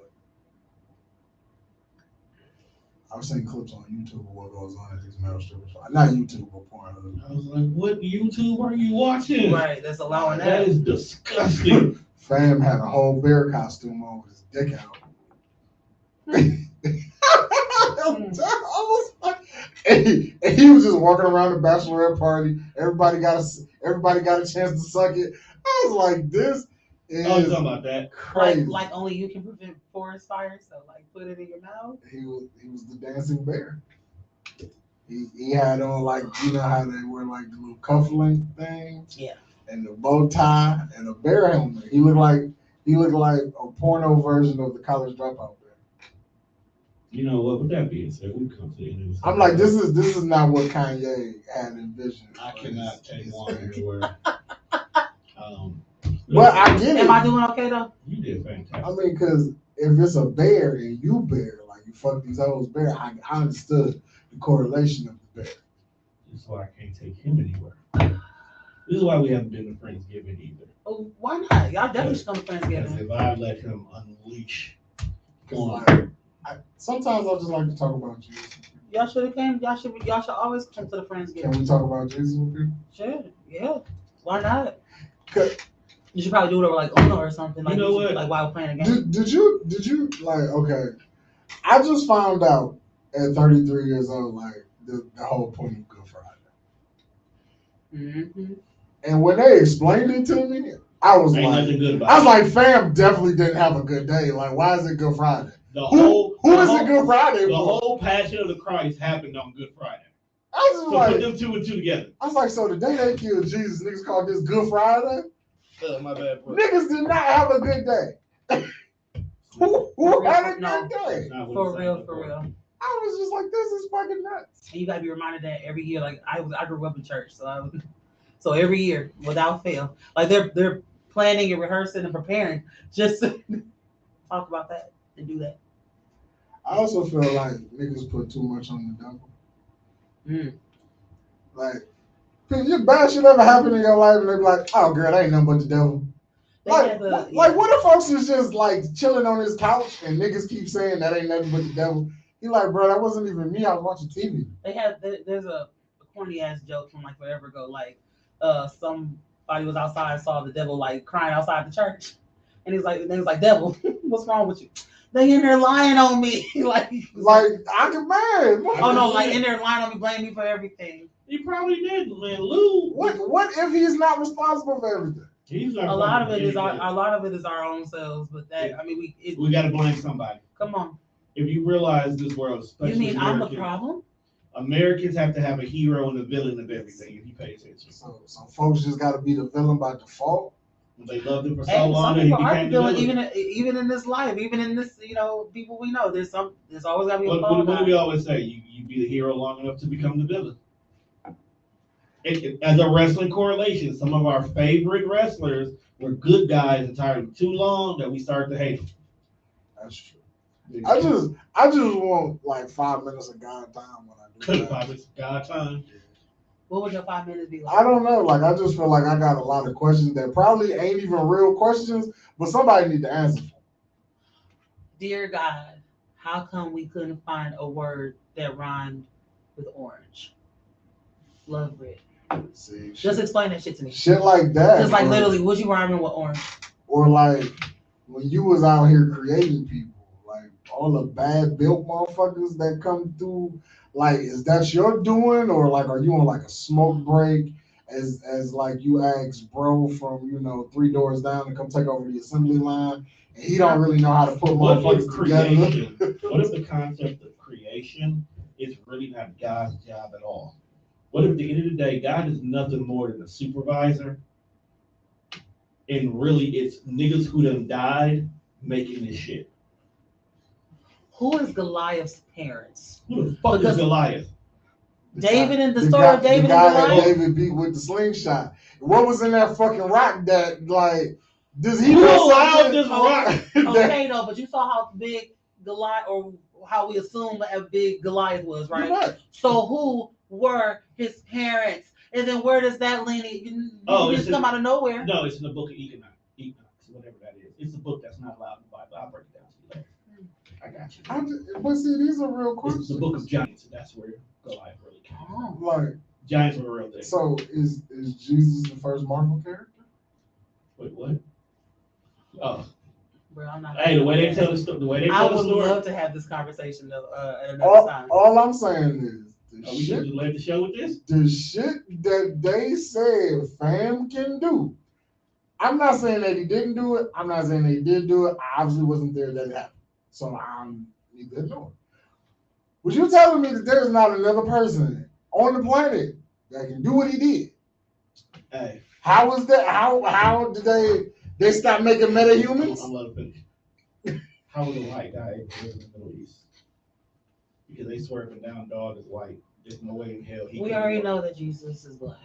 I've seen clips on YouTube of what goes on at these male strippers. Not YouTube, but Pornhub. I was like, what YouTube are you watching? Right, that's allowing That that. is disgusting. Fam had a whole bear costume on with his dick out. I was like, and he was just walking around the bachelorette party. Everybody got a chance to suck it. I was like, this is Oh, you talking about that? crazy. Like only you can prevent forest fires, so like put it in your mouth. He was the dancing bear. He had on, like, you know how they wear like the little cufflink things, Yeah. and the bow tie and a bear helmet. He looked like a porno version of the college dropout bear. You know what? With that being said, we come to the end of this. I'm like, this is not what Kanye had envisioned. I cannot take one anywhere. But I get it. Am I doing okay though? You did fantastic. I mean, because if it's a bear and you bear, like you fuck these hoes bear, I understood the correlation of the bear. This is why I can't take him anywhere. This is why we haven't been to Friendsgiving either. Oh, why not? Y'all definitely should come to Because Friendsgiving. if I let him unleash, Like, sometimes I just like to talk about Jesus. Y'all should have came. Y'all should always come to the Friendsgiving. Can we talk about Jesus with people? Sure. Yeah. Why not? 'Cause- You should probably do it over like Uno or something. Like, You know what? Like while we're playing a game. Did you like, okay, I just found out at 33 years old, like, the whole point of Good Friday. Mm-hmm. And when they explained it to me, I was ain't like, nothing good about I was it. like, fam definitely didn't have a good day. Like, why is it Good Friday? The Who is it Good Friday The for? whole Passion of the Christ happened on Good Friday. I was just So put like, them two and two together. I was like, so the day they killed Jesus, niggas called this Good Friday? My bad, bro. Niggas did not have a good day. Who had a No. good day? For real. I was just like, this is fucking nuts. And you gotta be reminded that every year. Like I grew up in church, so every year without fail, like they're planning and rehearsing and preparing just to talk about that and do that. I also feel like niggas put too much on the devil. Mm. Like, if bad shit ever happen in your life and they be like, oh girl, that ain't nothing but the devil. They Like, had what if folks is just like chilling on his couch and niggas keep saying that ain't nothing but the devil? He like, bro, that wasn't even me. I was watching TV. There's a corny ass joke from like forever ago. Like somebody was outside, saw the devil like crying outside the church, and he was like, devil, what's wrong with you? They in there lying on me. like I can man. oh no, like in there lying on me, blaming me for everything. He probably did, man. Lou. What if he's not responsible for everything? He's not A lot of it anything. is our own selves, but that I mean We got to blame somebody. come on. If you realize this world, especially You mean I'm the Americans, problem? Americans have to have a hero and a villain of everything if you pay attention. So folks just got to be the villain by default. They loved him for so And long some that he people are became the doing villain. even in this life, even in this, people we know. There's always gotta be a What fall do guy. we always say? You be the hero long enough to become the villain. As a wrestling correlation, some of our favorite wrestlers were good guys entirely too long that we started to hate them. That's true. I just want like 5 minutes of God time when I do that. 5 minutes of God time. What would your 5 minutes be like? I don't know. Like I just feel like I got a lot of questions that probably ain't even real questions, but somebody need to answer for. Dear God, how come we couldn't find a word that rhymed with orange? Love Brit. See, Just explain that shit to me. Shit like that. Just like literally, was you rhyming with orange? Or like when you was out here creating people, like all the bad built motherfuckers that come through. Like, is that your doing, or like are you on like a smoke break? As like you asked bro from 3 doors down to come take over the assembly line, and he don't really know how to put What if motherfuckers creation? together. What if the concept of creation is really not God's job at all? What if at the end of the day, God is nothing more than a supervisor, and really it's niggas who done died making this shit? Who is Goliath's parents? Who the fuck is Because Goliath? David and the story of David the guy and that Goliath. David beat with the slingshot. What was in that fucking rock that like? Does he Who know allowed something? this rock? Okay, though, but you saw how big Goliath, or how we assume how big Goliath was, right? Right. So who were his parents? And then where does that lean? You It's just come out of nowhere. No, it's in the book of Enoch, whatever that is. It's a book that's not allowed in the Bible. I'll break it down to you later. I got you. But see, these are real It's questions. the book of giants, and that's where Goliath really came from. Like, Giants were a real thing. so is Jesus the first Marvel character? Wait, what? Oh, Bro, I'm not. hey, the way they tell the story. I would love to have this conversation at another time. All I'm saying is We should just let the show with this. the shit that they said fam can do. I'm not saying that he didn't do it. I'm not saying that he did do it. I obviously wasn't there that it happened. So I'm neither nor. But you're telling me that there's not another person on the planet that can do what he did? Hey, How was that? How did they stop making metahumans? I'm gonna finish. How was a white guy able to live in the Middle East? Because they swear up and down, dog is white. There's no way in hell he. We already know that Jesus is black.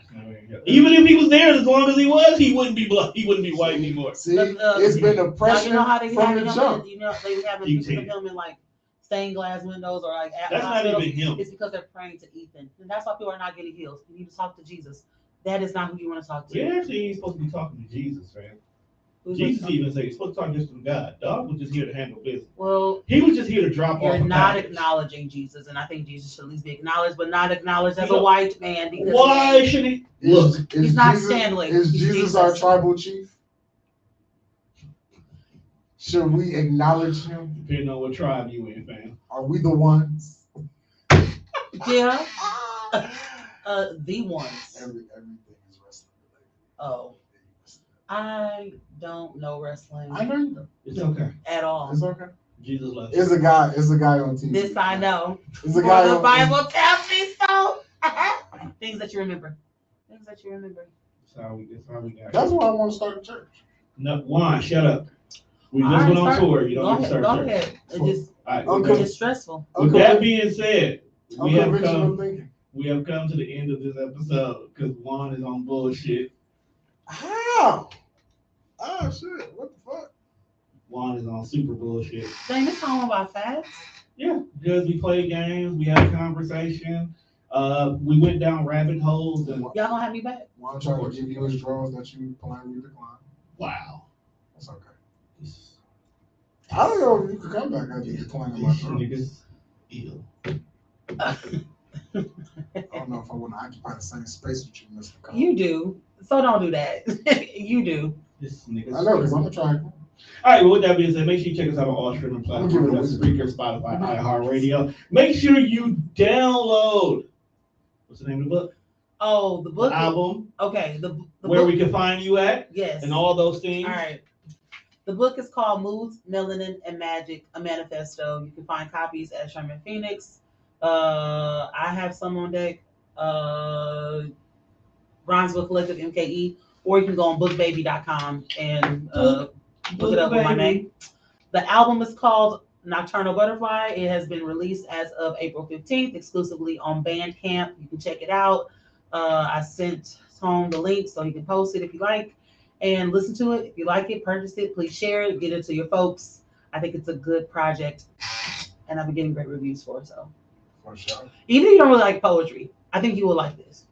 Even if he was there as long as he was, he wouldn't be black. He wouldn't be white anymore. See, it's been oppression you know how they from have the him? jump. You know they have pictures of him in like stained glass windows or like. That's not even him. It's because they're praying to Ethan, and that's why people are not getting healed. You need to talk to Jesus. That is not who you want to talk to. We actually ain't supposed to be talking to Jesus, man. Who's Jesus even said he's supposed to talk just to God. Dog was just here to handle business. Well, he was just here to drop off. You're not package. acknowledging Jesus, and I think Jesus should at least be acknowledged, but not acknowledged as a white man. Because why should he? Look, he's not Stanley. Is He's Jesus our tribal chief? Should we acknowledge him? Depending on what tribe you in, fam. Are we the ones? Yeah. The ones. Everything is wrestling related. Oh. I don't know wrestling. I know you know. It's okay. At all. It's okay. Jesus loves It's a guy on TV. This I know. It's a guy the on Bible tells me so. Things that you remember. Things that you remember. That's how we got. That's why I want to start a church. No, Juan, shut up. We just All went right, on tour. You don't Go need to ahead. start Go a church. ahead. It's It's stressful. With that being said, we have Unconventional thinking. come to the end of this episode because Juan is on bullshit. How? Oh shit! What the fuck? Juan is on super bullshit. Dang, this song about facts. Yeah, because we play games, we had a conversation, we went down rabbit holes, and Y'all gonna have me back? Well, I'm trying to give you his drawers that you politely decline. wow. That's okay. I don't know if you could come back after declining my These drawers. niggas ill. I don't know if I want to occupy the same space with you, Mr. Cole. You do. So don't do that. You do. This niggas. I know, because I'm gonna try. All right, well, with that being said, make sure you check us out on all streaming platforms. Give it a That's listen. Spreaker, Spotify, iHeartRadio. Make sure you download. What's the name of the book? Oh, the book. The album. Okay. The where book, we can find you at. Yes. And all those things. All right. The book is called Moods, Melanin, and Magic, a Manifesto. You can find copies at Sherman Phoenix. I have some on deck. Bronzeville Collective, MKE. Or you can go on bookbaby.com and look it up with my name. The album is called Nocturnal Butterfly. It has been released as of April 15th, exclusively on Bandcamp. You can check it out. I sent home the link so you can post it if you like. and listen to it. If you like it, purchase it. Please share it. Get it to your folks. I think it's a good project, and I've been getting great reviews for it. So, For sure. even if you don't really like poetry, I think you will like this.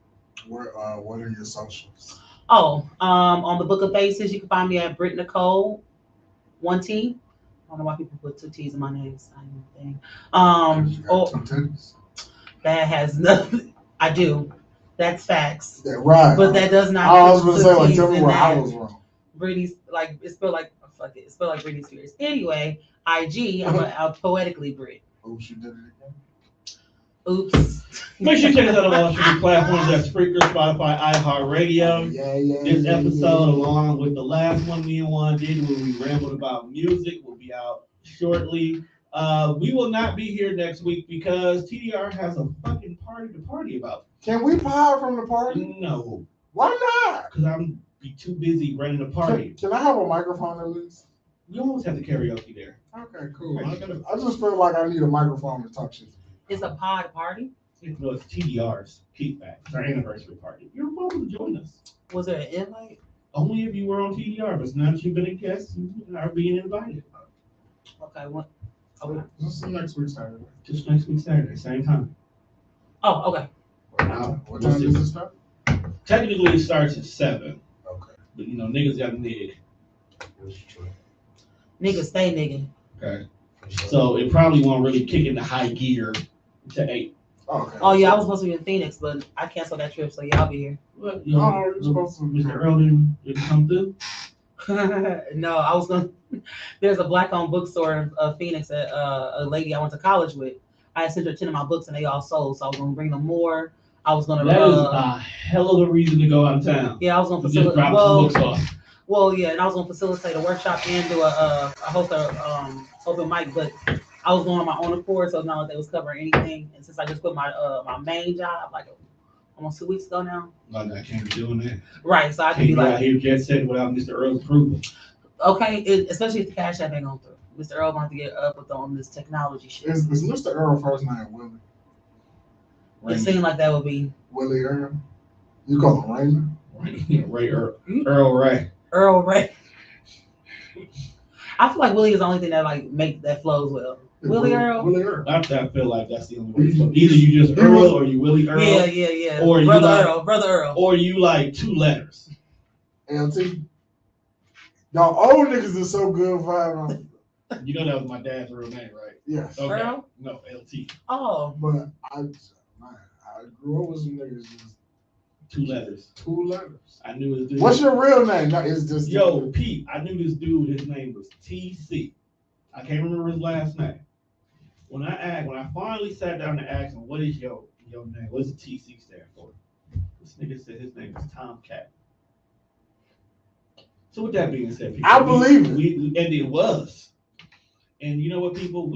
What are your socials? Oh, on the Book of Faces, you can find me at Brit Nicole, 1T. I don't know why people put 2 T's in my name. It's not even a thing. You got 2 titties? That has nothing. I do. That's facts. Yeah, right. But that does not. I was gonna say, like, tell me where I was wrong. Britney's like it's spelled like fuck it. It's spelled like Britney Spears. Anyway, IG. I'm poetically Brit. Oops, you did it again. Oops. Make sure you check us out on all streaming platforms. That's Spreaker, Spotify, iHeartRadio. This episode, along with the last one me and Juan did, where we rambled about music, will be out shortly. We will not be here next week because TDR has a fucking party to party about. Can we power from the party? No. Why not? Because I'm be too busy running the party. Can I have a microphone at least? You always have the karaoke there. Okay, cool. I just feel like I need a microphone to talk shit. It's a pod party. No, it's TDR's kickback. It's our anniversary party. You're welcome to join us. Was there an invite? Only if you were on TDR, but now that you've been a guest, you are being invited. Okay, what? Okay. This is next week Saturday. Just next week Saturday, same time. Oh, okay. What time does it start? Technically, it starts at 7. Okay. But, niggas got a nig. That's true. Nigga, stay nigga. Okay. So it probably won't really kick into high gear to 8. Okay. Oh, yeah, I was supposed to be in Phoenix, but I canceled that trip, so yeah, I'll be here. Well, you're supposed to. Mr. Earl didn't come through. No, I was going to. There's a black-owned bookstore in Phoenix that a lady I went to college with. I sent her 10 of my books, and they all sold, so I was going to bring them more. I was going to. That is a hell of a reason to go out of town. Yeah, I was going to just drop some books off. Well, yeah, and I was going to facilitate a workshop and do a host a open mic, but I was going on my own accord, so it's not like they was covering anything. And since I just quit my my main job like almost 2 weeks ago now. Like, I can't be doing that. Right, so I can be like, like, here Jet said without Mr. Earl's approval. Okay, especially if the Cash App ain't going through. Mr. Earl going to get up with on this technology shit. Is Mr. Earl first name Willie? It seemed like that would be Willie Earl. You call him Raymond? Ray Earl. Earl Ray. Earl Ray. I feel like Willie is the only thing that that flows well. Willie Earl. Willie Earl. I feel like that's the only way. Either you just Earl or you Willie Earl. Yeah. Or Brother Earl. Or you like 2 letters. LT. Y'all old niggas are so good vibing. You know that was my dad's real name, right? Yes. Okay. Earl? No, LT. Oh. But I grew up with some niggas just 2 letters. 2 letters. I knew his dude. What's your real name? No, it's just Pete. I knew this dude. His name was TC. I can't remember his last name. When I finally sat down to ask him, what is your name? What does the TC stand for? This nigga said his name is Tomcat. So with that being said, people, I believe it. And it was. And you know what, people?